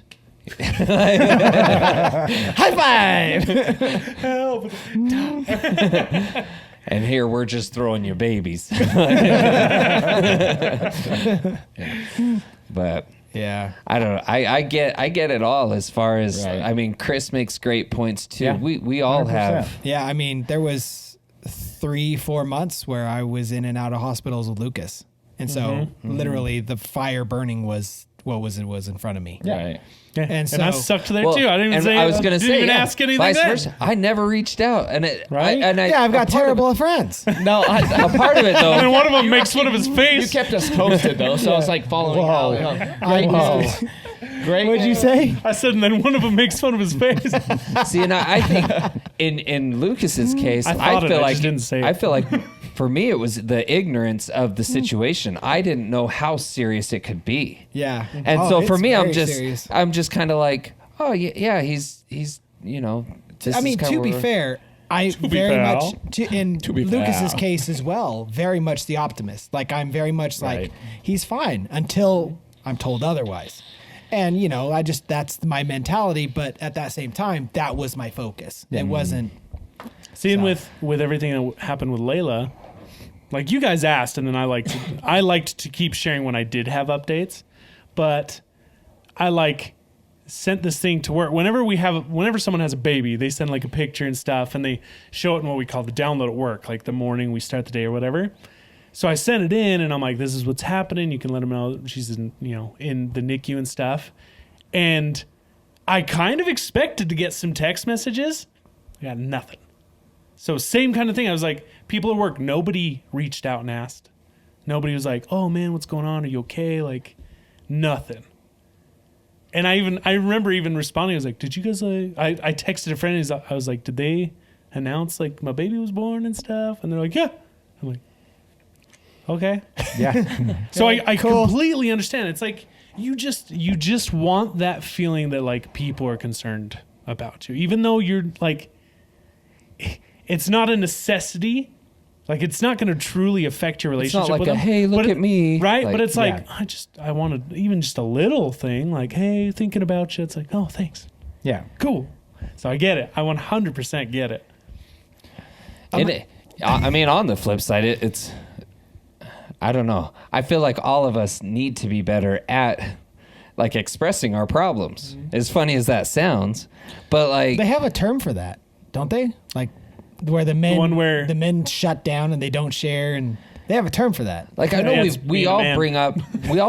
Speaker 1: High five.
Speaker 4: and here we're just throwing you babies. But
Speaker 1: Yeah.
Speaker 4: I don't know. I get it all as far as
Speaker 3: Right.
Speaker 4: I mean, Chris makes great points too.
Speaker 5: Yeah.
Speaker 4: We all
Speaker 5: 100%.
Speaker 4: have.
Speaker 1: Yeah. I mean, there was 3-4 months where I was in and out of hospitals with Lucas, and so literally the fire burning was what was in front of me.
Speaker 5: Yeah.
Speaker 3: Right.
Speaker 2: Yeah.
Speaker 1: And
Speaker 2: And
Speaker 1: so-
Speaker 2: I sucked there
Speaker 4: Well,
Speaker 2: too. I didn't even
Speaker 4: and
Speaker 2: say.
Speaker 4: I was gonna
Speaker 2: didn't
Speaker 4: say,
Speaker 2: even
Speaker 4: yeah,
Speaker 2: ask anything.
Speaker 4: vice
Speaker 2: then.
Speaker 4: versa. I never reached out, and
Speaker 2: Right?
Speaker 4: I
Speaker 1: Yeah, I've got
Speaker 4: a part
Speaker 1: terrible of friends.
Speaker 3: No,
Speaker 4: a part of it though.
Speaker 2: And then one of them makes fun of his
Speaker 3: you
Speaker 2: face.
Speaker 3: kept us posted though, so I was like following
Speaker 5: Whoa.
Speaker 3: out. Great.
Speaker 1: What'd you say?
Speaker 2: I said, and then one of them makes fun of his face.
Speaker 4: See, and I think in Lucas's case,
Speaker 2: I thought it,
Speaker 4: feel
Speaker 2: I
Speaker 4: like
Speaker 2: just didn't say it.
Speaker 4: I feel like for me it was the ignorance of the situation. I didn't know how serious it could be.
Speaker 1: Yeah.
Speaker 4: And
Speaker 1: Oh,
Speaker 4: so for
Speaker 1: it's
Speaker 4: me,
Speaker 1: very serious.
Speaker 4: I'm just kind of like, oh yeah, he's this
Speaker 1: I mean,
Speaker 4: is kinda
Speaker 1: to be
Speaker 4: where-
Speaker 1: fair, I
Speaker 2: be
Speaker 1: very
Speaker 2: fair.
Speaker 1: much in
Speaker 3: be
Speaker 1: Lucas's
Speaker 3: fair.
Speaker 1: case as well. Very much the optimist. Like I'm very much like
Speaker 3: Right.
Speaker 1: he's fine until I'm told otherwise. And that's my mentality. But at that same time, that was my focus. It wasn't.
Speaker 2: Seeing with everything that happened with Layla, like you guys asked, and then I liked to keep sharing when I did have updates, but I sent this thing to work. Whenever someone has a baby, they send like a picture and stuff, and they show it in what we call the download at work, like the morning we start the day or whatever. So I sent it in, and I'm like, this is what's happening. You can let them know she's in the NICU and stuff. And I kind of expected to get some text messages. I got nothing. So same kind of thing. I was like, people at work, nobody reached out and asked. Nobody was like, oh man, what's going on? Are you okay? Like, nothing. And I remember even responding. I was like, did you guys, I texted a friend. And I was like, did they announce like my baby was born and stuff? And they're like, yeah. I'm like, okay.
Speaker 5: Yeah.
Speaker 2: So I completely understand. It's like you just want that feeling that like people are concerned about you, even though you're like, it's not a necessity. Like it's not going to truly affect your
Speaker 4: It's not
Speaker 2: relationship
Speaker 4: like
Speaker 2: with
Speaker 4: a
Speaker 2: them.
Speaker 4: hey, look
Speaker 2: But
Speaker 4: at me,
Speaker 2: right?
Speaker 4: Like,
Speaker 2: But it's like
Speaker 5: yeah.
Speaker 2: I wanted even just a little thing, like hey, thinking about you. It's like oh, thanks,
Speaker 5: Yeah.
Speaker 2: cool. So I get it. I 100% get it.
Speaker 4: I mean, on the flip side, it's I don't know. I feel like all of us need to be better at like expressing our problems. As funny as that sounds, but like
Speaker 1: They have a term for that, don't they? Like where the men shut down and they don't share, and they have a term for that.
Speaker 4: Like I know
Speaker 2: Yeah, it's
Speaker 4: we
Speaker 2: being a
Speaker 4: all
Speaker 2: man.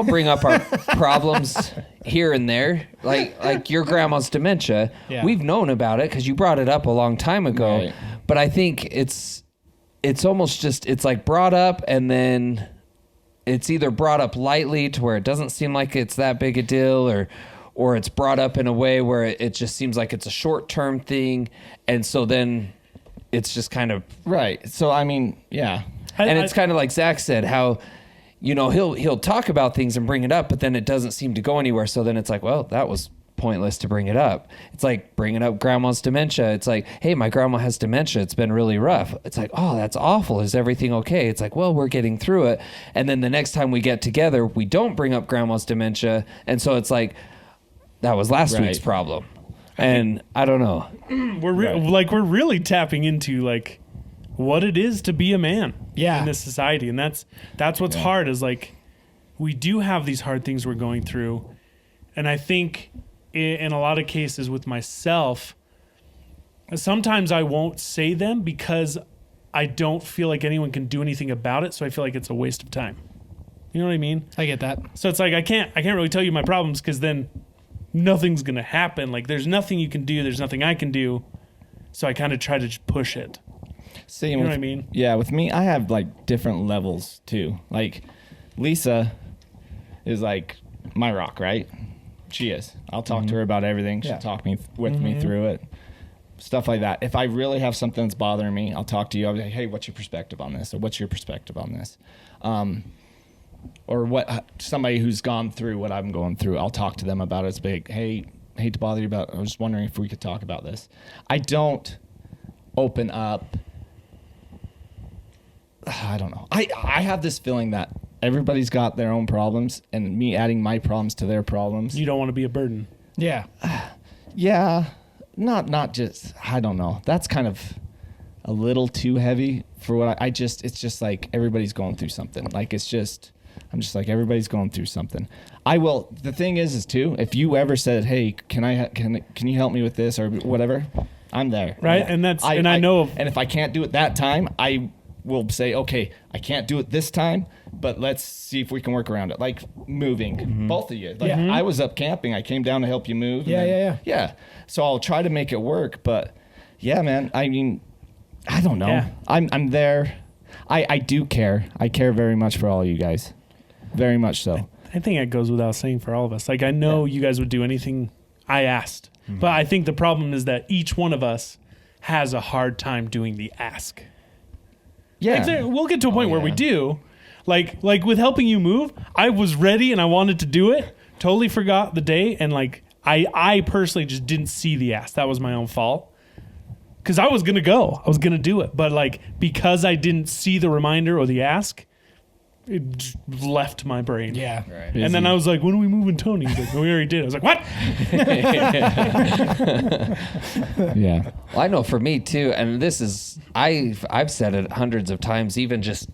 Speaker 4: bring up our problems here and there. Like your grandma's dementia.
Speaker 1: Yeah.
Speaker 4: We've known about it because you brought it up a long time ago.
Speaker 3: Right.
Speaker 4: But I think it's almost just it's like brought up and then it's either brought up lightly to where it doesn't seem like it's that big a deal, or it's brought up in a way where it just seems like it's a short-term thing, and so then it's just kind of
Speaker 3: Right. So I mean, yeah.
Speaker 4: and it's kind of like Zach said, how, you know, he'll talk about things and bring it up, but then it doesn't seem to go anywhere. So then it's like, well, that was pointless to bring it up. It's like bringing up grandma's dementia. It's like, hey, my grandma has dementia. It's been really rough. It's like, oh, that's awful. Is everything okay? It's like, well, we're getting through it. And then the next time we get together, we don't bring up grandma's dementia. And so it's like, that was last
Speaker 3: Right.
Speaker 4: week's problem. And I don't know.
Speaker 2: We're really tapping into like what it is to be a man
Speaker 1: Yeah.
Speaker 2: in this society, and that's what's hard is like we do have these hard things we're going through, and I think in a lot of cases with myself, sometimes I won't say them because I don't feel like anyone can do anything about it, so I feel like it's a waste of time. You know what I mean?
Speaker 1: I get that.
Speaker 2: So it's like I can't really tell you my problems because then nothing's gonna happen. Like there's nothing you can do. There's nothing I can do. So I kind of try to just push it.
Speaker 3: See,
Speaker 2: You know what I mean?
Speaker 3: Yeah, with me, I have like different levels too. Like Lisa is like my rock, right? She is. I'll talk to her about everything. She'll
Speaker 1: Yeah.
Speaker 3: talk me through it. Stuff like that. If I really have something that's bothering me, I'll talk to you. I'll be like, hey, what's your perspective on this? Or what's your perspective on this? Or what somebody who's gone through what I'm going through, I'll talk to them about it. It's big. Hey, hate to bother you about. I was wondering if we could talk about this. I don't open up. I don't know. I have this feeling that everybody's got their own problems, and me adding my problems to their problems.
Speaker 2: You don't want to be a burden.
Speaker 1: Yeah.
Speaker 3: Yeah, not just. I don't know. That's kind of a little too heavy for what I just. It's just like everybody's going through something. Like it's just. I'm just like everybody's going through something. I will. The thing is too. If you ever said, "Hey, can you help me with this or whatever," I'm there.
Speaker 2: Right?
Speaker 3: Yeah.
Speaker 2: And that's I know of
Speaker 3: And if I can't do it that time, I will say, "Okay, I can't do it this time, but let's see if we can work around it." Like moving, both of you. Like
Speaker 1: Yeah.
Speaker 3: I was up camping. I came down to help you move. and
Speaker 1: Yeah,
Speaker 3: then- yeah. So I'll try to make it work, but yeah, man. I mean, I don't know.
Speaker 2: Yeah.
Speaker 3: I'm there. I do care. I care very much for all you guys. Very much so.
Speaker 2: I think it goes without saying for all of us. Like I know you guys would do anything I asked. But I think the problem is that each one of us has a hard time doing the ask.
Speaker 3: Yeah.
Speaker 2: We'll get to a point where we
Speaker 3: yeah.
Speaker 2: do. Like with helping you move, I was ready and I wanted to do it. Totally forgot the day, and like I personally just didn't see the ask. That was my own fault. Cuz I was going to go. I was going to do it. But like because I didn't see the reminder or the ask, it just left my brain.
Speaker 1: Yeah.
Speaker 4: Right.
Speaker 2: And then I was like, when are we moving Tony? He's like, no, we already did. I was like, what?
Speaker 3: Yeah.
Speaker 4: Well, I know for me too, and this is I've said it hundreds of times, even just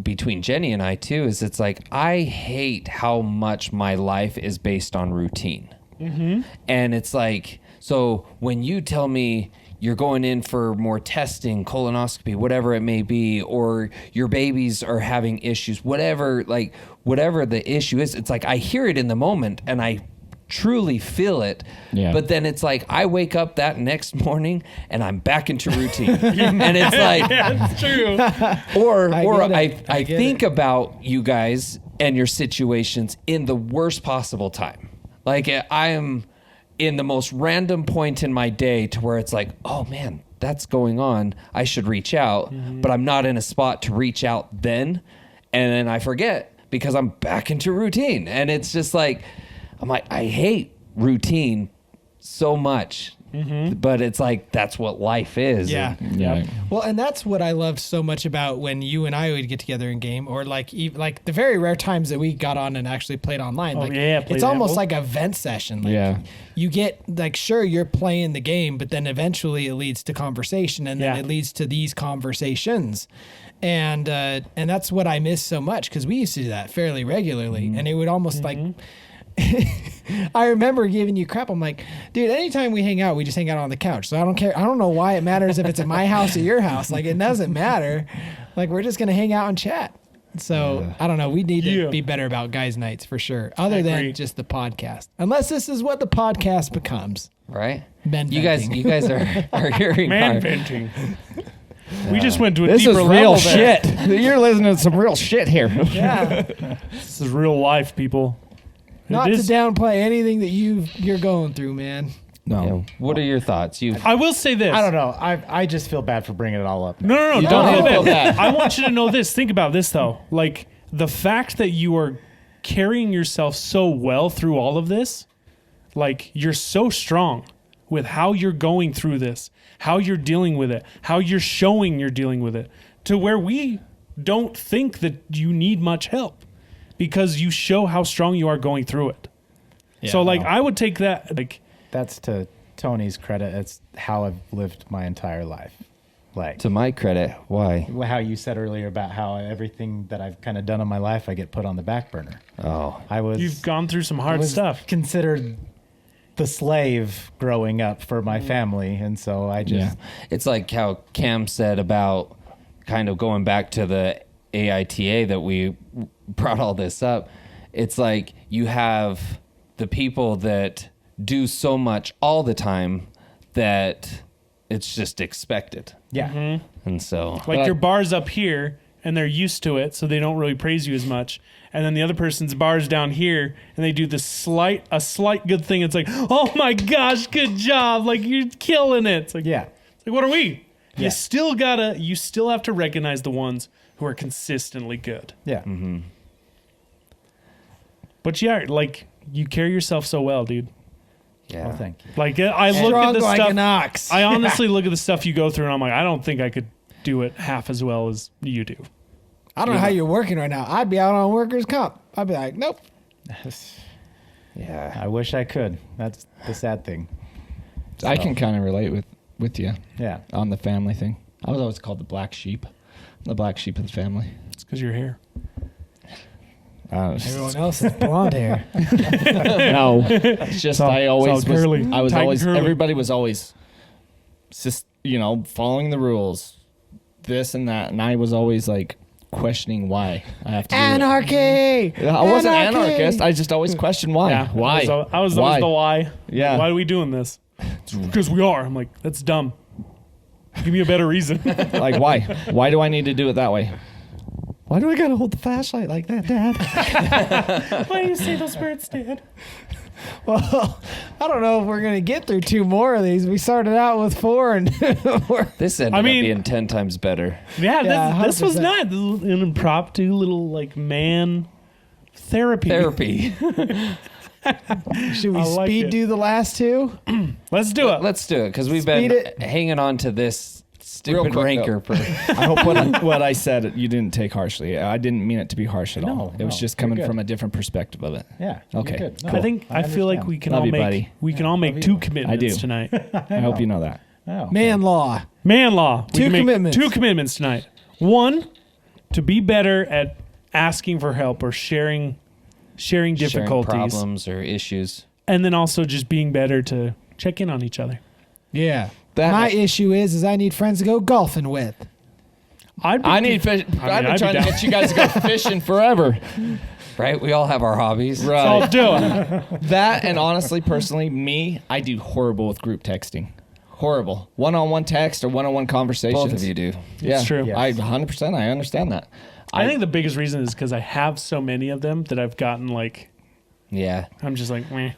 Speaker 4: between Jenny and I too, is it's like I hate how much my life is based on routine. And it's like, so when you tell me you're going in for more testing, colonoscopy, whatever it may be, or your babies are having issues, whatever the issue is, it's like I hear it in the moment and I truly feel it.
Speaker 3: Yeah.
Speaker 4: But then it's like I wake up that next morning and I'm back into routine. And it's like,
Speaker 2: Yeah, it's true.
Speaker 4: or
Speaker 1: get it.
Speaker 4: I
Speaker 1: get
Speaker 4: think
Speaker 1: it.
Speaker 4: about you guys and your situations in the worst possible time. Like I am in the most random point in my day to where it's like, oh man, that's going on. I should reach out, but I'm not in a spot to reach out then. And then I forget because I'm back into routine. And it's just like, I'm like, I hate routine so much, but it's like, that's what life is.
Speaker 1: Yeah.
Speaker 3: Yeah.
Speaker 1: Well, and that's what I loved so much about when you and I would get together in game, or like like the very rare times that we got on and actually played online.
Speaker 2: Oh,
Speaker 1: Like
Speaker 2: yeah, played
Speaker 1: it's almost
Speaker 2: Apple.
Speaker 1: like a vent session. Like
Speaker 3: Yeah.
Speaker 1: you get like, sure, you're playing the game, but then eventually it leads to conversation, and then
Speaker 2: Yeah.
Speaker 1: it leads to these conversations. And that's what I miss so much, because we used to do that fairly regularly, and it would almost like I remember giving you crap. I'm like, dude, anytime we hang out, we just hang out on the couch. So I don't care. I don't know why it matters if it's at my house or your house. Like, it doesn't matter. Like, we're just going to hang out and chat. So I don't know. We need to be better about guys' nights for sure. Other than just the podcast, unless this is what the podcast becomes.
Speaker 4: Right?
Speaker 1: Men
Speaker 4: You
Speaker 1: venting.
Speaker 4: guys are hearing
Speaker 2: Man
Speaker 4: our-
Speaker 2: venting. We just went to a
Speaker 3: This
Speaker 2: deeper
Speaker 3: is real
Speaker 2: level there.
Speaker 3: shit. You're listening to some real shit here.
Speaker 1: Yeah.
Speaker 2: This is real life, people.
Speaker 1: Not
Speaker 2: It
Speaker 1: to
Speaker 2: is-
Speaker 1: downplay anything that you're going through, man.
Speaker 3: No.
Speaker 4: Yeah, what are your thoughts?
Speaker 2: I will say this.
Speaker 5: I don't know. I just feel bad for bringing it all up.
Speaker 2: No.
Speaker 3: You
Speaker 2: Don't
Speaker 3: don't
Speaker 2: feel
Speaker 3: feel
Speaker 2: bad.
Speaker 3: bad.
Speaker 2: I want you to know this. Think about this, though. Like, the fact that you are carrying yourself so well through all of this, like, you're so strong with how you're going through this, how you're dealing with it, how you're showing you're dealing with it, to where we don't think that you need much help because you show how strong you are going through it. So, like, I would take that, like,
Speaker 5: That's to Tony's credit. It's how I've lived my entire life. Like
Speaker 4: To my credit, why?
Speaker 5: how you said earlier about how everything that I've kind of done in my life, I get put on the back burner.
Speaker 4: Oh,
Speaker 2: you've gone through some hard
Speaker 5: was
Speaker 2: stuff.
Speaker 5: considered the slave growing up for my family, and so I just
Speaker 4: it's like how Cam said about kind of going back to the AITA that we brought all this up. It's like you have the people that do so much all the time that it's just expected.
Speaker 5: yeah.
Speaker 2: Like
Speaker 4: And so
Speaker 2: your bar's up here and they're used to it, so they don't really praise you as much. And then the other person's bar's down here and they do a slight good thing. It's like, oh my gosh, good job. Like, you're killing it. It's like,
Speaker 5: Yeah.
Speaker 2: It's like, what are we?
Speaker 5: Yeah.
Speaker 2: You still have to recognize the ones who are consistently good.
Speaker 5: Yeah.
Speaker 2: But yeah, like, you carry yourself so well, dude.
Speaker 4: yeah.
Speaker 5: Well, thank you.
Speaker 2: Like, I look at
Speaker 1: Strong
Speaker 2: the
Speaker 1: like
Speaker 2: stuff.
Speaker 1: an ox.
Speaker 2: I honestly look at the stuff you go through and I'm like, I don't think I could do it half as well as you do.
Speaker 1: I don't know how you're working right now. I'd be out on workers' comp. I'd be like, nope.
Speaker 4: Yeah.
Speaker 5: I wish I could. That's the sad thing.
Speaker 3: I can kind of relate with you
Speaker 5: Yeah.
Speaker 3: on the family thing. I was always called the black sheep. The black sheep of the family.
Speaker 2: It's because your hair.
Speaker 1: Everyone else has blonde hair.
Speaker 3: No, it's just
Speaker 2: all-
Speaker 3: I
Speaker 2: it's
Speaker 3: always
Speaker 2: all
Speaker 3: was.
Speaker 2: curly.
Speaker 3: I was
Speaker 2: Tight and
Speaker 3: always.
Speaker 2: curly.
Speaker 3: Everybody was always, just following the rules, this and that, and I was always like questioning why I have to. do it.
Speaker 1: Anarchy.
Speaker 3: I wasn't
Speaker 1: Anarchy!
Speaker 3: anarchist. I just always questioned why.
Speaker 2: Yeah.
Speaker 3: Why?
Speaker 2: I was always the why.
Speaker 3: Yeah.
Speaker 2: Why are we doing this? Because we are. I'm like, that's dumb. Give me a better reason.
Speaker 3: Like why? Why do I need to do it that way? Why do I gotta hold the flashlight like that, Dad?
Speaker 2: Why do you say those words, Dad?
Speaker 1: Well, I don't know if we're going to get through 2 more of these. We started out with 4 and
Speaker 4: This ended
Speaker 2: I mean-
Speaker 4: up being 10 times better.
Speaker 2: Yeah,
Speaker 1: Yeah,
Speaker 2: this was
Speaker 1: 100%.
Speaker 2: not an impromptu little like man therapy.
Speaker 4: Therapy.
Speaker 1: should we
Speaker 2: I like
Speaker 1: speed
Speaker 2: it.
Speaker 1: do the last 2?
Speaker 2: Let's do it.
Speaker 4: Let's do it because we've
Speaker 1: Speed
Speaker 4: been
Speaker 1: it.
Speaker 4: hanging on to this
Speaker 3: Real
Speaker 4: stupid
Speaker 3: quick,
Speaker 4: ranker.
Speaker 3: though. I hope what I said you didn't take harshly. I didn't mean it to be harsh at all.
Speaker 5: No,
Speaker 3: It was
Speaker 5: no,
Speaker 3: just
Speaker 5: you're
Speaker 3: coming
Speaker 5: good.
Speaker 3: from a different perspective of it.
Speaker 5: Yeah.
Speaker 3: Okay,
Speaker 5: you're good. No,
Speaker 2: I feel like
Speaker 5: understand.
Speaker 2: we can
Speaker 3: Love
Speaker 2: all
Speaker 3: you,
Speaker 2: make
Speaker 3: buddy.
Speaker 2: we can all make
Speaker 5: Love
Speaker 2: 2
Speaker 5: you.
Speaker 2: commitments
Speaker 3: I do.
Speaker 2: tonight.
Speaker 3: I hope you know that.
Speaker 5: Oh,
Speaker 1: Man law.
Speaker 2: Man law. We
Speaker 1: 2
Speaker 2: can make
Speaker 1: commitments.
Speaker 2: 2 commitments tonight. 1, to be better at asking for help or sharing
Speaker 4: Sharing
Speaker 2: difficulties,
Speaker 4: problems or issues.
Speaker 2: and then also just being better to check in on each other.
Speaker 1: Yeah.
Speaker 3: That-
Speaker 1: My issue is I need friends to go golfing with.
Speaker 3: I need fish. I've
Speaker 2: I'd
Speaker 3: been
Speaker 2: be
Speaker 3: trying to
Speaker 2: down.
Speaker 3: get you guys to go fishing forever.
Speaker 4: Right? We all have our hobbies.
Speaker 2: I'll
Speaker 3: Right.
Speaker 2: do it.
Speaker 3: That and honestly, personally, me, I do horrible with group texting. Horrible. One-on-one text or one-on-one conversations.
Speaker 4: Both of you do.
Speaker 3: Yeah,
Speaker 2: It's true.
Speaker 5: Yes.
Speaker 3: I 100%. I understand that.
Speaker 2: I think the biggest reason is because I have so many of them that I've gotten like,
Speaker 4: Yeah.
Speaker 2: I'm just like, meh.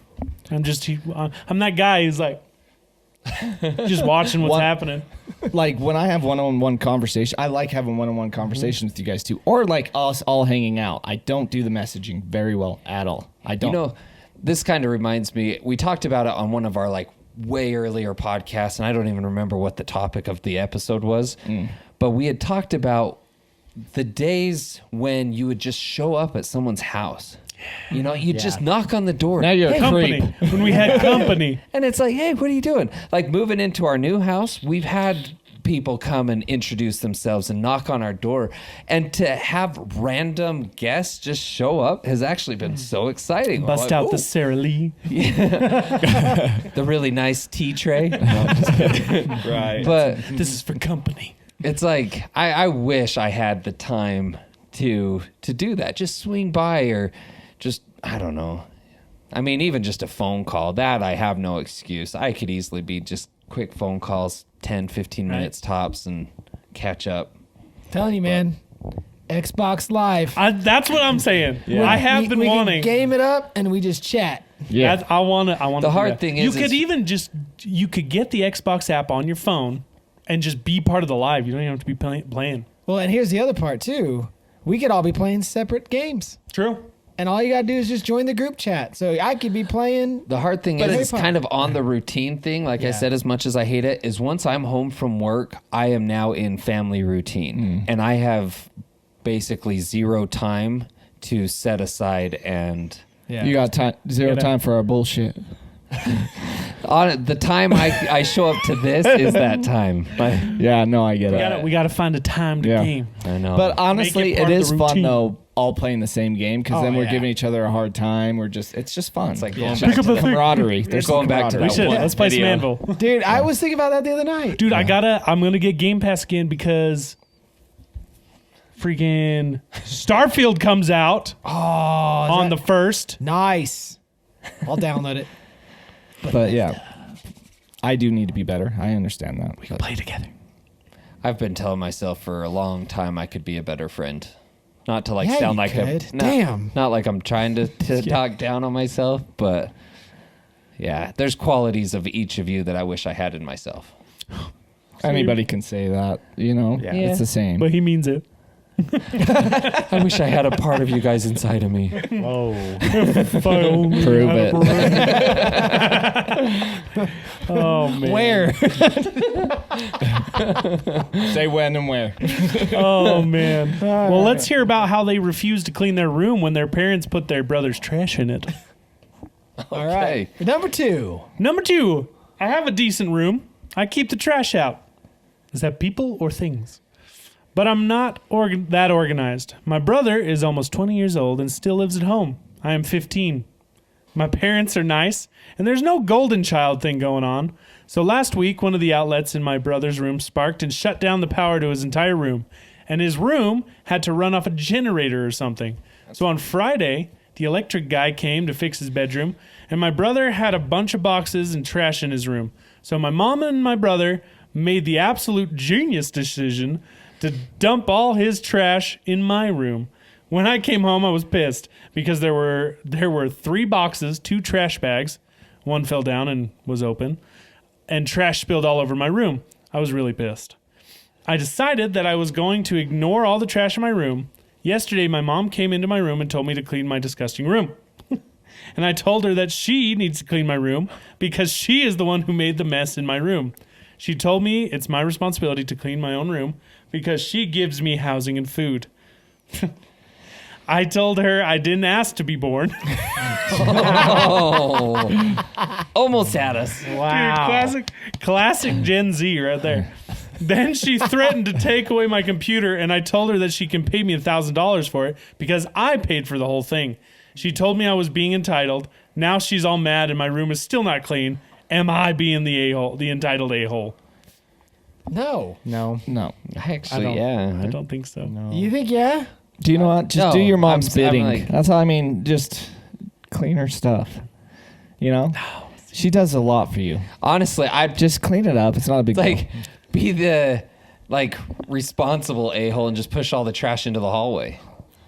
Speaker 2: I'm that guy who's like, just watching what's
Speaker 3: One-
Speaker 2: happening.
Speaker 3: like when I have one-on-one conversation, I like having one-on-one conversations with you guys too, or like us all hanging out. I don't do the messaging very well at all. I don't.
Speaker 4: You know, this kind of reminds me, we talked about it on one of our like way earlier podcasts, and I don't even remember what the topic of the episode was, but we had talked about the days when you would just show up at someone's house. You know, you just knock on the door.
Speaker 3: Now you're a
Speaker 2: Company.
Speaker 3: creep.
Speaker 2: When we had company.
Speaker 4: And it's like, hey, what are you doing? Like moving into our new house, we've had people come and introduce themselves and knock on our door, and to have random guests just show up has actually been so exciting.
Speaker 2: Bust
Speaker 4: We're
Speaker 2: out
Speaker 4: like,
Speaker 2: the
Speaker 4: "Ooh."
Speaker 2: Sara Lee.
Speaker 4: The really nice tea tray. No, I'm just kidding.
Speaker 3: Right.
Speaker 4: But
Speaker 2: This is for company.
Speaker 4: it's like I wish I had the time to do that. Just swing by, or just, I don't know. I mean, even just a phone call, that I have no excuse. I could easily be just quick phone calls, 10, 15 minutes tops, and catch up.
Speaker 1: Telling you, man. Xbox Live.
Speaker 2: That's what I'm saying. I have been
Speaker 1: we
Speaker 2: wanting.
Speaker 1: can game it up and we just chat.
Speaker 2: Yeah, I want to.
Speaker 4: The hard thing is
Speaker 2: you could even you could get the Xbox app on your phone and just be part of the live. You don't even have to be playing.
Speaker 1: Well, and here's the other part too. We could all be playing separate games.
Speaker 2: True.
Speaker 1: And all you gotta do is just join the group chat. So I could be playing.
Speaker 4: The hard thing is, it's kind of on the routine thing. Like I
Speaker 1: Yeah.
Speaker 4: said, as much as I hate it, is once I'm home from work, I am now in family routine. And I have basically zero time to set aside. And
Speaker 1: Yeah.
Speaker 3: You got zero time for our bullshit.
Speaker 4: on the time I show up to this is that time.
Speaker 3: Yeah, no, I get it.
Speaker 2: We gotta find a time to game.
Speaker 4: I know.
Speaker 3: But honestly,
Speaker 2: Make it part
Speaker 3: it
Speaker 2: of
Speaker 3: is
Speaker 2: the
Speaker 3: fun
Speaker 2: routine.
Speaker 3: though, all playing the same game, because then we're
Speaker 1: yeah.
Speaker 3: giving each other a hard time. It's just fun.
Speaker 4: It's like going
Speaker 3: It's
Speaker 4: back
Speaker 3: just
Speaker 2: to the thing.
Speaker 3: camaraderie. There's
Speaker 4: going
Speaker 3: some
Speaker 4: back to
Speaker 3: camaraderie.
Speaker 2: We should.
Speaker 4: one
Speaker 2: Let's play some
Speaker 4: video.
Speaker 2: Anvil.
Speaker 1: Dude, I was thinking about that the other night.
Speaker 2: Dude, I'm gonna get Game Pass again because freaking Starfield comes out on the 1st.
Speaker 1: Nice. I'll download it.
Speaker 3: But yeah, I do need to be better. I understand that.
Speaker 2: We can play together.
Speaker 4: I've been telling myself for a long time I could be a better friend. Not to
Speaker 1: Yeah,
Speaker 4: sound
Speaker 1: you
Speaker 4: like
Speaker 1: could.
Speaker 4: not,
Speaker 1: Damn.
Speaker 4: not like I'm trying to talk down on myself, but yeah, there's qualities of each of you that I wish I had in myself.
Speaker 3: Anybody can say that, you know.
Speaker 4: Yeah.
Speaker 3: It's the same.
Speaker 2: But he means it.
Speaker 4: I wish I had a part of you guys inside of me.
Speaker 5: Whoa.
Speaker 2: If I only
Speaker 3: Prove
Speaker 2: had a
Speaker 3: it.
Speaker 2: brain. Oh man.
Speaker 1: Where?
Speaker 3: Say when and where.
Speaker 2: Oh man. Well, let's hear about how they refused to clean their room when their parents put their brother's trash in it.
Speaker 1: All right. Number 2.
Speaker 2: Number 2, I have a decent room. I keep the trash out. Is that people or things? But I'm not that organized. My brother is almost 20 years old and still lives at home. I am 15. My parents are nice, and there's no golden child thing going on. So last week, one of the outlets in my brother's room sparked and shut down the power to his entire room. And his room had to run off a generator or something. So on Friday, the electric guy came to fix his bedroom, and my brother had a bunch of boxes and trash in his room. So my mom and my brother made the absolute genius decision to dump all his trash in my room. When I came home, I was pissed because there were 3 boxes, 2 trash bags. One fell down and was open, and trash spilled all over my room. I was really pissed. I decided that I was going to ignore all the trash in my room. Yesterday, my mom came into my room and told me to clean my disgusting room. And I told her that she needs to clean my room because she is the one who made the mess in my room. She told me it's my responsibility to clean my own room because she gives me housing and food. I told her I didn't ask to be born.
Speaker 4: Oh, almost had us.
Speaker 5: Wow.
Speaker 2: Dude, classic Gen Z right there. Then she threatened to take away my computer, and I told her that she can pay me $1,000 for it because I paid for the whole thing. She told me I was being entitled. Now she's all mad, and my room is still not clean. Am I being the a-hole, the entitled a-hole?
Speaker 1: No.
Speaker 5: No.
Speaker 3: No.
Speaker 4: Actually, yeah.
Speaker 2: I don't think so.
Speaker 5: No.
Speaker 1: You think, yeah?
Speaker 3: Do you know what? Just
Speaker 4: No,
Speaker 3: do your mom's
Speaker 4: I'm
Speaker 3: bidding.
Speaker 4: like-
Speaker 3: That's all I mean. Just clean her stuff. You know? She does a lot for you.
Speaker 4: Honestly, I'd
Speaker 3: Just clean it up. It's not a big
Speaker 4: like
Speaker 3: deal.
Speaker 4: be the responsible a-hole and just push all the trash into the hallway.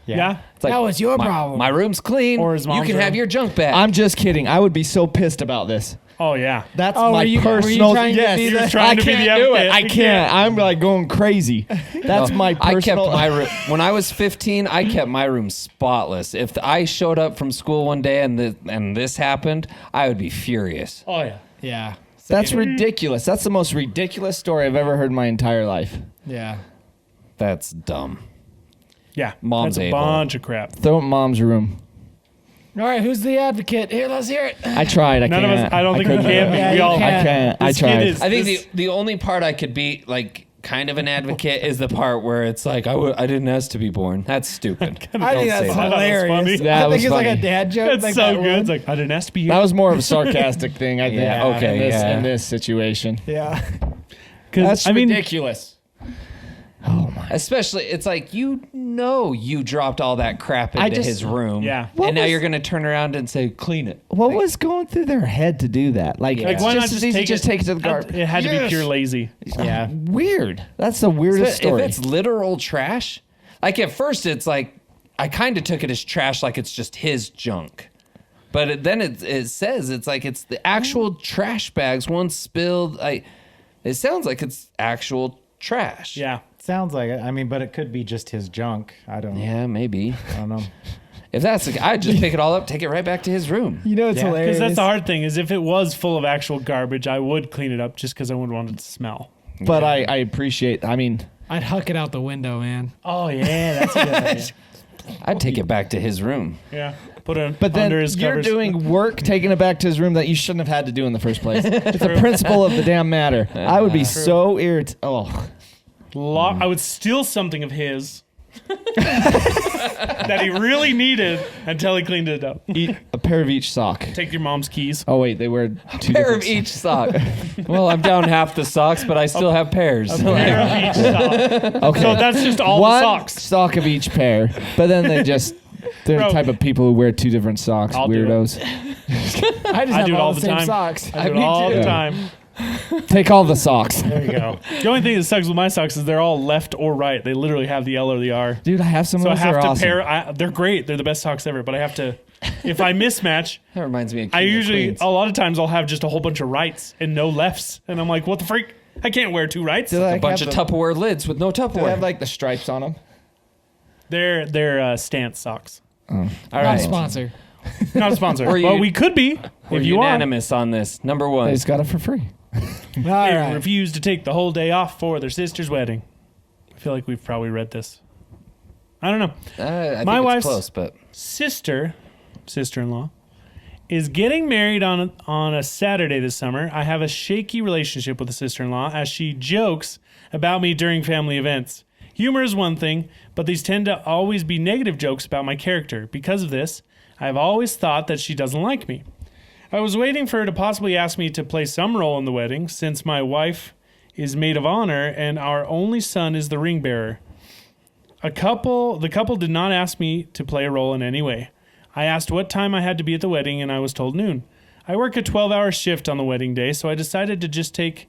Speaker 2: Yeah?
Speaker 4: It's like,
Speaker 1: That was your
Speaker 4: my,
Speaker 1: problem.
Speaker 4: My room's clean.
Speaker 2: Or his
Speaker 4: you
Speaker 2: mom's
Speaker 4: can have
Speaker 2: room.
Speaker 4: your junk back.
Speaker 3: I'm just kidding. I would be so pissed about this.
Speaker 2: Oh, yeah.
Speaker 3: That's
Speaker 1: Oh,
Speaker 3: my
Speaker 1: were you
Speaker 3: personal.
Speaker 1: trying to
Speaker 3: yes,
Speaker 1: be
Speaker 2: He was
Speaker 1: the-
Speaker 2: trying
Speaker 3: I
Speaker 2: to be
Speaker 3: can't
Speaker 2: the
Speaker 3: do it.
Speaker 2: advocate.
Speaker 3: I
Speaker 2: He
Speaker 3: can't. I'm like going crazy. That's my
Speaker 4: I kept
Speaker 3: personal.
Speaker 4: my room when I was 15. I kept my room spotless. If I showed up from school one day and this happened, I would be furious.
Speaker 2: Oh, yeah.
Speaker 1: Yeah.
Speaker 3: That's ridiculous. That's the most ridiculous story I've ever heard in my entire life.
Speaker 1: Yeah.
Speaker 4: That's dumb.
Speaker 2: Yeah.
Speaker 4: Mom's
Speaker 2: That's a
Speaker 4: a-hole.
Speaker 2: bunch of crap.
Speaker 3: Throw it in mom's room.
Speaker 1: All right, who's the advocate? Here, let's hear it.
Speaker 3: I tried. I
Speaker 2: None
Speaker 3: can't.
Speaker 2: of us. I don't think we
Speaker 3: couldn't.
Speaker 2: can be.
Speaker 1: Yeah,
Speaker 2: We
Speaker 1: you
Speaker 2: all.
Speaker 1: can't.
Speaker 3: I can't. I
Speaker 2: This kid
Speaker 3: tried.
Speaker 2: is-
Speaker 4: I think
Speaker 2: this-
Speaker 4: the only part I could be like kind of an advocate is the part where it's like I didn't ask to be born. That's stupid.
Speaker 1: I
Speaker 4: Don't
Speaker 1: think
Speaker 4: say
Speaker 1: that's
Speaker 4: that.
Speaker 1: hilarious.
Speaker 2: funny.
Speaker 3: That
Speaker 1: I
Speaker 3: was
Speaker 1: think it's like a
Speaker 3: funny.
Speaker 1: dad joke.
Speaker 2: That's
Speaker 1: like
Speaker 2: so
Speaker 1: that
Speaker 2: good.
Speaker 1: one.
Speaker 2: It's like I didn't ask to be here.
Speaker 3: That was more of a sarcastic thing, I think.
Speaker 4: Yeah, okay,
Speaker 3: In this,
Speaker 4: yeah.
Speaker 3: in this situation.
Speaker 1: Yeah.
Speaker 3: That's
Speaker 2: I mean,
Speaker 3: ridiculous. Oh my!
Speaker 4: Especially, it's like you dropped all that crap into
Speaker 3: just-
Speaker 4: his room.
Speaker 2: Yeah.
Speaker 3: What
Speaker 4: And now
Speaker 3: was-
Speaker 4: you're gonna turn around and say, "Clean it."
Speaker 3: What was going through their head to do that? Like,
Speaker 4: Yeah.
Speaker 2: like,
Speaker 3: it's
Speaker 2: why not
Speaker 3: just
Speaker 2: just
Speaker 3: as easy
Speaker 2: take
Speaker 3: just take it to the garbage.
Speaker 2: It had to be
Speaker 1: Yes.
Speaker 2: pure lazy.
Speaker 5: Yeah.
Speaker 3: Weird. That's the weirdest
Speaker 4: If
Speaker 3: story.
Speaker 4: it's literal trash, like at first it's like I kind of took it as trash, like it's just his junk. But then it says it's like it's the actual trash bags once spilled. It sounds like it's actual trash.
Speaker 2: Yeah.
Speaker 5: Sounds like it. I mean, but it could be just his junk. I don't
Speaker 4: maybe.
Speaker 5: know.
Speaker 4: If that's I'd just pick it all up, take it right back to his room.
Speaker 1: You know, it's
Speaker 5: Yeah.
Speaker 1: hilarious.
Speaker 2: Because that's the hard thing is if it was full of actual garbage, I would clean it up just because I wouldn't want it to smell.
Speaker 3: but I appreciate. I mean,
Speaker 1: I'd huck it out the window, man.
Speaker 2: Oh yeah, that's a good idea.
Speaker 4: I'd take it back to his room.
Speaker 2: Yeah, put it
Speaker 3: but then
Speaker 2: under his
Speaker 3: you're
Speaker 2: covers.
Speaker 3: doing work, taking it back to his room that you shouldn't have had to do in the first place. It's the principle of the damn matter. I would be so irritated. Oh,
Speaker 2: I would steal something of his that he really needed until he cleaned it up.
Speaker 3: eat a pair of each sock.
Speaker 2: Take your mom's keys.
Speaker 3: Oh wait, they wear two
Speaker 4: Pair
Speaker 3: different
Speaker 4: of each sock. Well, I'm down half the socks, but I still have pairs.
Speaker 2: Pair of each sock.
Speaker 3: Okay.
Speaker 2: So that's just all
Speaker 3: One
Speaker 2: the socks.
Speaker 3: sock of each pair. But then they're the
Speaker 2: Bro.
Speaker 3: type of people who wear two different socks.
Speaker 2: I'll do it.
Speaker 3: Weirdos.
Speaker 1: I just
Speaker 2: I
Speaker 1: have
Speaker 2: do it all
Speaker 1: the
Speaker 2: the
Speaker 1: same
Speaker 2: time.
Speaker 1: socks.
Speaker 2: I do it
Speaker 4: Me
Speaker 2: all
Speaker 4: too.
Speaker 2: the time.
Speaker 3: Take all the socks.
Speaker 2: There you go. The only thing that sucks with my socks is they're all left or right. They literally have the L or the R.
Speaker 3: Dude, I have some
Speaker 2: So I
Speaker 3: of those.
Speaker 2: have
Speaker 3: They're
Speaker 2: to
Speaker 3: awesome.
Speaker 2: pair. They're great. They're the best socks ever. But I have to. If I mismatch,
Speaker 4: That reminds me of
Speaker 2: I
Speaker 4: King of
Speaker 2: usually
Speaker 4: Queens.
Speaker 2: a lot of times I'll have just a whole bunch of rights and no lefts, and I'm like, what the freak? I can't wear two rights.
Speaker 3: Do they,
Speaker 4: a
Speaker 3: like,
Speaker 4: bunch of
Speaker 3: have
Speaker 4: Tupperware lids with no
Speaker 3: Do they
Speaker 4: Tupperware.
Speaker 3: have like the stripes on them?
Speaker 2: They're stance socks.
Speaker 4: All
Speaker 1: Not
Speaker 4: right.
Speaker 1: a sponsor.
Speaker 2: Not a sponsor.
Speaker 4: Or
Speaker 2: Well,
Speaker 4: you-
Speaker 2: we could be
Speaker 4: We're
Speaker 2: if you are.
Speaker 4: unanimous on this. Number
Speaker 3: They
Speaker 4: one.
Speaker 3: just got it for free.
Speaker 1: All
Speaker 2: They
Speaker 1: right.
Speaker 2: refused to take the whole day off for their sister's wedding. I feel like we've probably read this. I don't know.
Speaker 4: I think
Speaker 2: My
Speaker 4: it's
Speaker 2: wife's-
Speaker 4: close, but
Speaker 2: Sister-in-law, is getting married on a Saturday this summer. I have a shaky relationship with the sister-in-law as she jokes about me during family events. Humor is one thing, but these tend to always be negative jokes about my character. Because of this, I have always thought that she doesn't like me. I was waiting for her to possibly ask me to play some role in the wedding, since my wife is maid of honor and our only son is the ring bearer. The couple did not ask me to play a role in any way. I asked what time I had to be at the wedding, and I was told noon. I work a 12-hour shift on the wedding day, so I decided to just take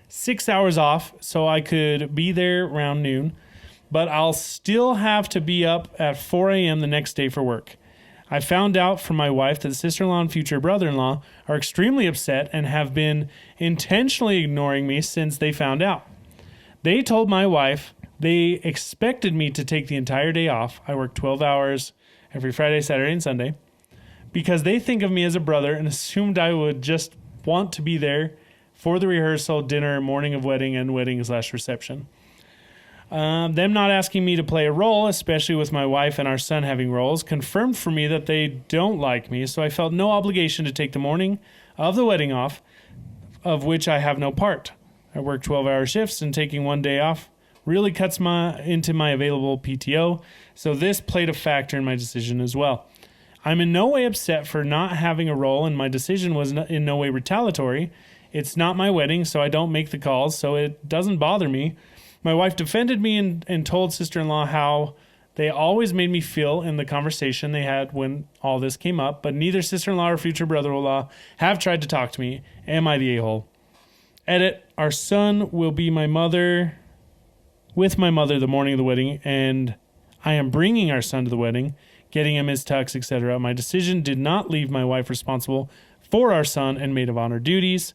Speaker 2: 6 hours off so I could be there around noon, but I'll still have to be up at 4 a.m. the next day for work. I found out from my wife that the sister-in-law and future brother-in-law are extremely upset and have been intentionally ignoring me since they found out. They told my wife they expected me to take the entire day off. I work 12 hours every Friday, Saturday, and Sunday because they think of me as a brother and assumed I would just want to be there for the rehearsal, dinner, morning of wedding, and wedding/reception. Them not asking me to play a role, especially with my wife and our son having roles, confirmed for me that they don't like me, so I felt no obligation to take the morning of the wedding off, of which I have no part. I work 12-hour shifts, and taking one day off really cuts into my available PTO, so this played a factor in my decision as well. I'm in no way upset for not having a role, and my decision was in no way retaliatory. It's not my wedding, so I don't make the calls, so it doesn't bother me. My wife defended me and told sister-in-law how they always made me feel in the conversation they had when all this came up, but neither sister-in-law or future brother-in-law have tried to talk to me. Am I the a-hole? Edit, our son will be with my mother the morning of the wedding, and I am bringing our son to the wedding, getting him his tux, etc. My decision did not leave my wife responsible for our son and maid of honor duties.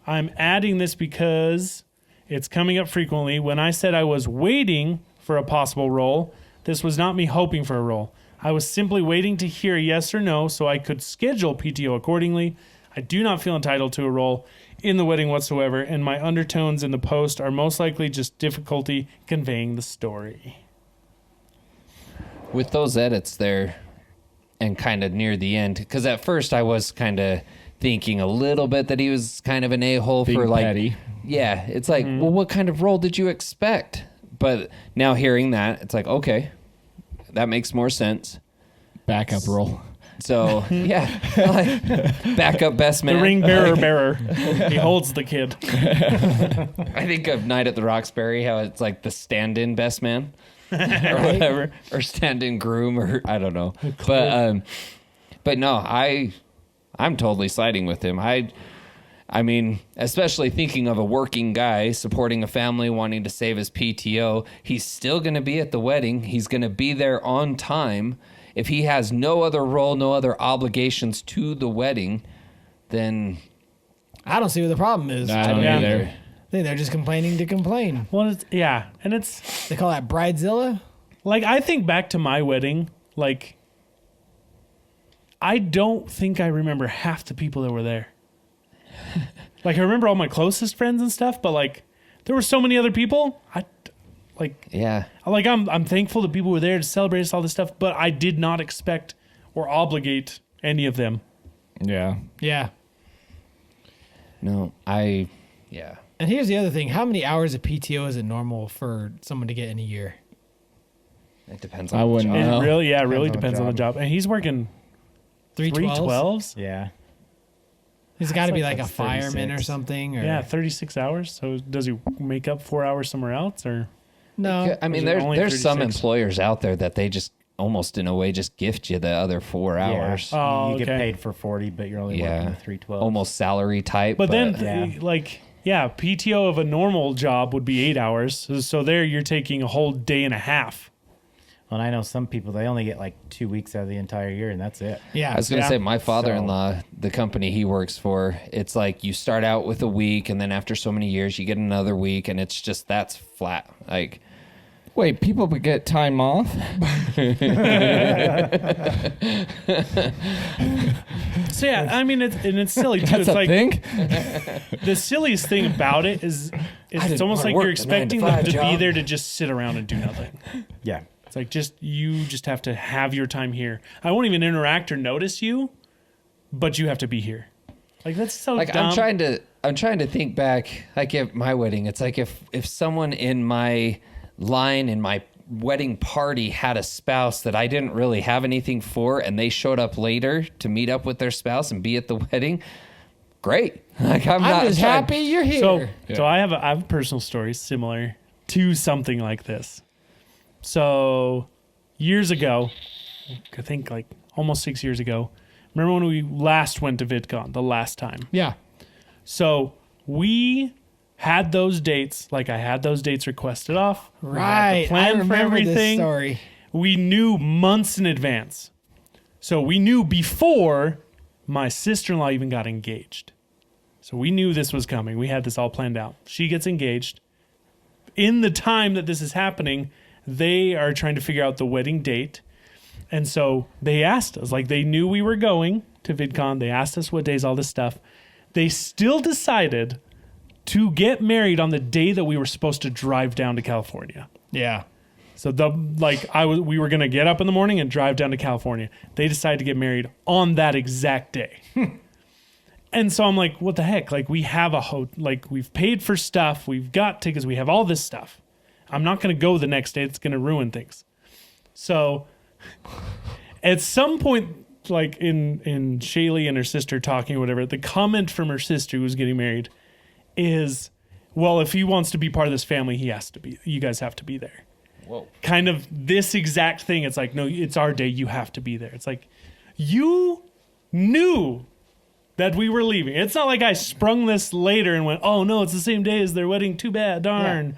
Speaker 2: I'm adding this because it's coming up frequently. When I said I was waiting for a possible role, this was not me hoping for a role. I was simply waiting to hear a yes or no so I could schedule PTO accordingly. I do not feel entitled to a role in the wedding whatsoever, and my undertones in the post are most likely just difficulty conveying the story.
Speaker 4: with those edits there, and kind of near the end, because at first I was kind of thinking a little bit that he was kind of an a-hole
Speaker 3: Being
Speaker 4: for like
Speaker 3: petty.
Speaker 4: yeah, it's like, well, what kind of role did you expect? But now hearing that, it's like, okay, that makes more sense.
Speaker 3: Backup role.
Speaker 4: So yeah, like, backup best man.
Speaker 2: The ring bearer. He holds the kid.
Speaker 4: I think of Night at the Roxbury, how it's like the stand-in best man or whatever, or stand-in groom, or I don't know. But no, I'm totally siding with him. I mean, especially thinking of a working guy supporting a family, wanting to save his PTO, he's still going to be at the wedding. He's going to be there on time. If he has no other role, no other obligations to the wedding, then
Speaker 1: I don't see what the problem is.
Speaker 3: I don't
Speaker 2: Yeah.
Speaker 3: either.
Speaker 1: I think they're just complaining to complain.
Speaker 2: Well, and it's
Speaker 1: They call that bridezilla.
Speaker 2: like, I think back to my wedding, like, I don't think I remember half the people that were there. Like, I remember all my closest friends and stuff, but like, there were so many other people.
Speaker 4: yeah.
Speaker 2: I'm thankful that people were there to celebrate us, all this stuff, but I did not expect or obligate any of them.
Speaker 3: Yeah.
Speaker 1: Yeah.
Speaker 4: No, yeah.
Speaker 1: And here's the other thing: how many hours of PTO is it normal for someone to get in a year?
Speaker 4: It depends
Speaker 3: I
Speaker 4: on the
Speaker 3: wouldn't
Speaker 4: job.
Speaker 3: know.
Speaker 2: It really, yeah, it really
Speaker 5: Depends on the
Speaker 2: depends on the job. And he's working
Speaker 1: 312s?
Speaker 2: 312s?
Speaker 5: Yeah.
Speaker 1: He's got to be
Speaker 2: like
Speaker 1: like a
Speaker 5: that's
Speaker 1: fireman or
Speaker 5: 36.
Speaker 1: something. Or,
Speaker 2: Yeah, 36 hours. So does he make up 4 hours somewhere else, or?
Speaker 1: No.
Speaker 4: I mean,
Speaker 2: Is it only
Speaker 4: there's some
Speaker 2: 36?
Speaker 4: employers out there that they just almost in a way just gift you the other 4 hours.
Speaker 5: Yeah.
Speaker 2: Oh,
Speaker 5: You get
Speaker 2: okay.
Speaker 5: paid for 40, but you're only
Speaker 4: Yeah.
Speaker 5: working 312.
Speaker 4: Almost salary type.
Speaker 2: But then,
Speaker 5: Yeah.
Speaker 2: PTO of a normal job would be 8 hours. So there you're taking a whole day and a half.
Speaker 5: And I know some people, they only get like 2 weeks out of the entire year, and that's it.
Speaker 1: Yeah.
Speaker 4: I was going to
Speaker 2: Yeah.
Speaker 4: say, my father-in-law, the company he works for, it's like you start out with a week, and then after so many years, you get another week, and it's just, that's flat. Like,
Speaker 3: Wait, people would get time off?
Speaker 2: So yeah, I mean, it's silly too.
Speaker 3: That's
Speaker 2: It's
Speaker 3: a
Speaker 2: like
Speaker 3: thing?
Speaker 2: the silliest thing about it is it's
Speaker 4: didn't
Speaker 2: almost
Speaker 4: wanna
Speaker 2: like you're
Speaker 4: work the 9 to
Speaker 2: expecting
Speaker 4: 5
Speaker 2: them to be
Speaker 4: job.
Speaker 2: there to just sit around and do nothing.
Speaker 5: Yeah.
Speaker 2: It's like you just have to have your time here. I won't even interact or notice you, but you have to be here. Like, that's so
Speaker 4: like
Speaker 2: dumb.
Speaker 4: I'm trying to think back, like at my wedding, it's like if someone in my line in my wedding party had a spouse that I didn't really have anything for, and they showed up later to meet up with their spouse and be at the wedding, great. Like, I'm not
Speaker 1: just
Speaker 4: trying-
Speaker 1: happy you're here.
Speaker 2: So I have a personal story similar to something like this. So years ago, I think like almost 6 years ago, remember when we last went to VidCon, the last time?
Speaker 1: yeah.
Speaker 2: So we had those dates, like I had those dates requested off. We had the
Speaker 1: Right.
Speaker 2: plan
Speaker 1: I
Speaker 2: for
Speaker 1: remember this
Speaker 2: everything.
Speaker 1: story.
Speaker 2: We knew months in advance. So we knew before my sister-in-law even got engaged. So we knew this was coming. We had this all planned out. She gets engaged. In the time that this is happening, they are trying to figure out the wedding date. And so they asked us, like, they knew we were going to VidCon. They asked us what days, all this stuff. They still decided to get married on the day that we were supposed to drive down to California.
Speaker 1: Yeah.
Speaker 2: So we were gonna get up in the morning and drive down to California. They decided to get married on that exact day. And so I'm like, what the heck? Like, we have we've paid for stuff, we've got tickets, we have all this stuff. I'm not gonna go the next day. It's gonna ruin things. So at some point, like in Shaylee and her sister talking or whatever, the comment from her sister who was getting married is, well, if he wants to be part of this family, you guys have to be there.
Speaker 4: Whoa.
Speaker 2: Kind of this exact thing. It's like, no, it's our day. You have to be there. It's like, you knew that we were leaving. It's not like I sprung this later and went, oh no, it's the same day as their wedding. Too bad. Darn.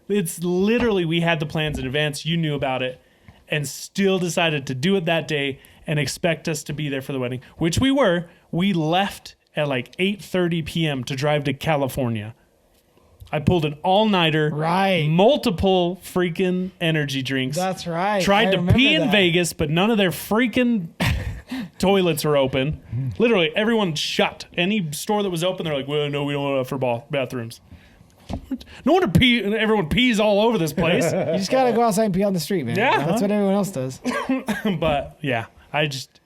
Speaker 2: Yeah. It's literally, we had the plans in advance. You knew about it and still decided to do it that day and expect us to be there for the wedding, which we were. We left at like 8:30 p.m. to drive to California. I pulled an all-nighter,
Speaker 1: Right.
Speaker 2: multiple freaking energy drinks.
Speaker 1: That's right.
Speaker 2: Tried
Speaker 1: I
Speaker 2: to
Speaker 1: remember
Speaker 2: pee in
Speaker 1: that.
Speaker 2: Vegas, but none of their freaking toilets were open. Literally, everyone shut. Any store that was open, they're like, well, no, we don't have for bathrooms. No wonder everyone pees all over this place.
Speaker 1: You just gotta go outside and pee on the street, man.
Speaker 2: Yeah.
Speaker 1: That's what everyone else does.
Speaker 2: But yeah, I just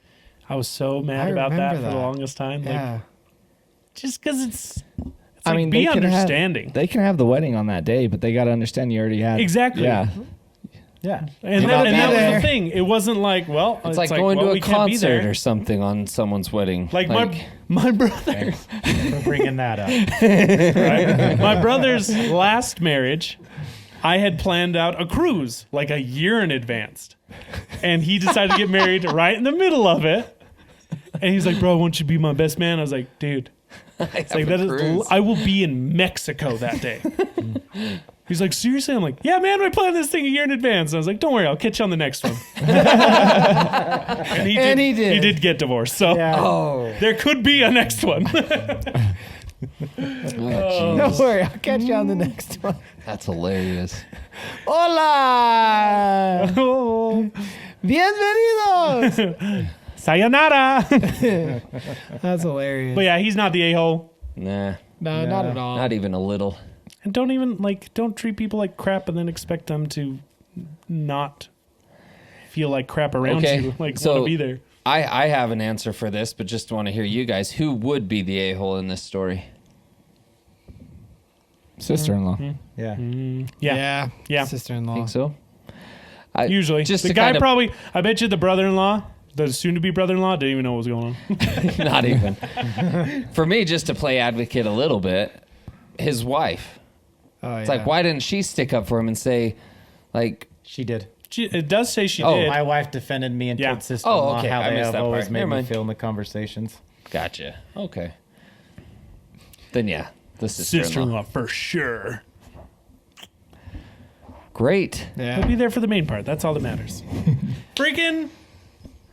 Speaker 2: I was so mad
Speaker 1: I
Speaker 2: about that
Speaker 1: remember
Speaker 2: for the
Speaker 1: that.
Speaker 2: longest time.
Speaker 1: Yeah.
Speaker 2: Like, just because it's
Speaker 3: I
Speaker 2: like,
Speaker 3: mean,
Speaker 2: be
Speaker 3: they can
Speaker 2: understanding.
Speaker 3: They can have the wedding on that day, but they got to understand you already had.
Speaker 2: Exactly.
Speaker 3: Yeah.
Speaker 5: Yeah.
Speaker 2: And,
Speaker 1: gotta
Speaker 2: that
Speaker 1: be
Speaker 2: was
Speaker 1: there.
Speaker 2: the thing. It wasn't like, well,
Speaker 4: It's like going
Speaker 2: well,
Speaker 4: to a
Speaker 2: we can't be
Speaker 4: concert
Speaker 2: there.
Speaker 4: or something on someone's wedding.
Speaker 2: Like my brother,
Speaker 5: For bringing that up.
Speaker 2: right? My brother's last marriage, I had planned out a cruise like a year in advance, and he decided to get married right in the middle of it. And he's like, "Bro, won't you be my best man?" I was like, "Dude, it's like that is. I will be in Mexico that day." He's like, "Seriously?" I'm like, "Yeah, man, we planned this thing a year in advance." And I was like, "Don't worry, I'll catch you on the next one." and he did.
Speaker 1: he did.
Speaker 2: He did get divorced, so
Speaker 4: Oh,
Speaker 2: there could be a next one.
Speaker 1: Don't worry, I'll catch you on the next one.
Speaker 4: that's hilarious.
Speaker 1: Hola!
Speaker 2: Oh,
Speaker 1: Bienvenidos!
Speaker 2: sayonara.
Speaker 1: That's hilarious.
Speaker 2: But yeah, he's not the a-hole.
Speaker 4: Nah,
Speaker 1: No, not at all.
Speaker 4: not even a little.
Speaker 2: And don't treat people like crap and then expect them to not feel like crap around
Speaker 4: Okay,
Speaker 2: you. Like,
Speaker 4: so-
Speaker 2: want to be there.
Speaker 4: I have an answer for this, but just want to hear you guys. Who would be the a-hole in this story?
Speaker 3: Sister-in-law.
Speaker 5: Yeah.
Speaker 2: Yeah. Yeah.
Speaker 1: Sister-in-law.
Speaker 4: Think so?
Speaker 2: Usually.
Speaker 4: just
Speaker 2: The
Speaker 4: to
Speaker 2: guy
Speaker 4: kind of-
Speaker 2: probably, I bet you the brother-in-law, the soon-to-be brother-in-law, didn't even know what was going on.
Speaker 4: Not even. For me, just to play advocate a little bit, his wife.
Speaker 1: Oh,
Speaker 4: It's like, why didn't she stick up for him and say, like,
Speaker 5: She did.
Speaker 2: It does say she
Speaker 4: Oh,
Speaker 2: did.
Speaker 5: My wife defended me and
Speaker 2: Yeah.
Speaker 5: told sister-in-law
Speaker 4: Oh, okay.
Speaker 5: how
Speaker 4: I
Speaker 5: they
Speaker 4: missed
Speaker 5: have
Speaker 4: that
Speaker 5: always
Speaker 4: part.
Speaker 5: made
Speaker 4: Never
Speaker 5: me
Speaker 4: mind.
Speaker 5: feel in the conversations.
Speaker 4: gotcha. Okay. Then, yeah, the sister-in-law.
Speaker 2: Sister-in-law for sure.
Speaker 4: Great.
Speaker 2: He'll be there for the main part. That's all that matters. Freaking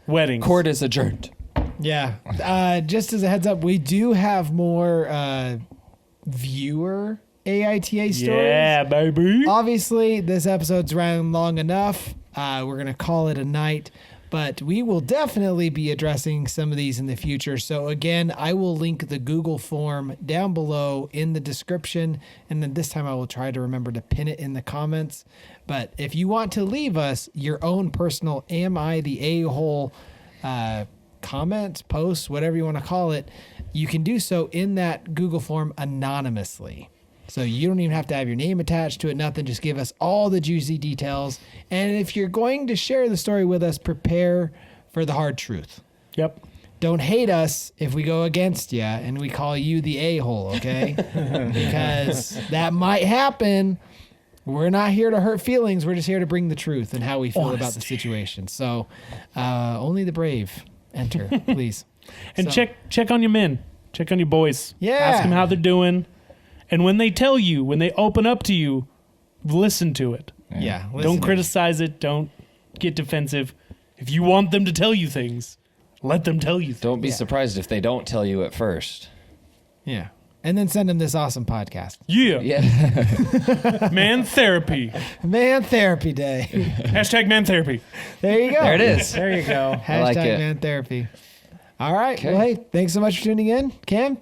Speaker 2: weddings.
Speaker 4: Court is adjourned.
Speaker 1: Yeah. Just as a heads up, we do have more viewer AITA stories.
Speaker 2: Yeah, baby.
Speaker 1: Obviously, this episode's ran long enough. We're going to call it a night, but we will definitely be addressing some of these in the future. So again, I will link the Google form down below in the description. And then this time I will try to remember to pin it in the comments. But if you want to leave us your own personal Am I the A-hole comment, post, whatever you want to call it, you can do so in that Google form anonymously. So you don't even have to have your name attached to it, nothing. Just give us all the juicy details. And if you're going to share the story with us, prepare for the hard truth.
Speaker 2: Yep.
Speaker 1: Don't hate us if we go against you and we call you the a-hole, okay? Because that might happen. We're not here to hurt feelings. We're just here to bring the truth and how we feel about the situation. So only the brave enter, please.
Speaker 2: And
Speaker 1: So-
Speaker 2: check on your men. Check on your boys.
Speaker 1: Yeah.
Speaker 2: Ask them how they're doing. And when they tell you, when they open up to you, listen to it.
Speaker 1: Yeah.
Speaker 2: Don't
Speaker 1: listen.
Speaker 2: criticize it. Don't get defensive. If you want them to tell you things, let them tell you things.
Speaker 4: Don't be
Speaker 1: Yeah.
Speaker 4: surprised if they don't tell you at first.
Speaker 1: Yeah. And then send them this awesome podcast.
Speaker 2: Yeah.
Speaker 4: Yeah.
Speaker 2: Man therapy.
Speaker 1: Man Therapy Day.
Speaker 2: Hashtag man therapy.
Speaker 1: There you go.
Speaker 4: There it is.
Speaker 5: There you go.
Speaker 1: Hashtag
Speaker 4: like it.
Speaker 1: Man Therapy. All right.
Speaker 4: Okay.
Speaker 1: Well, hey, thanks so much for tuning in. Cam?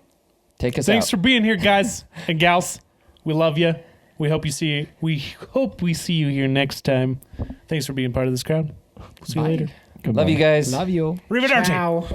Speaker 4: Take us
Speaker 2: Thanks
Speaker 4: out.
Speaker 2: for being here, guys and gals. We love you. We hope we see you here next time. Thanks for being part of this crowd. See you
Speaker 1: Bye.
Speaker 2: later.
Speaker 4: Love you guys.
Speaker 1: Love you.
Speaker 2: Arrivederci.
Speaker 1: Ciao.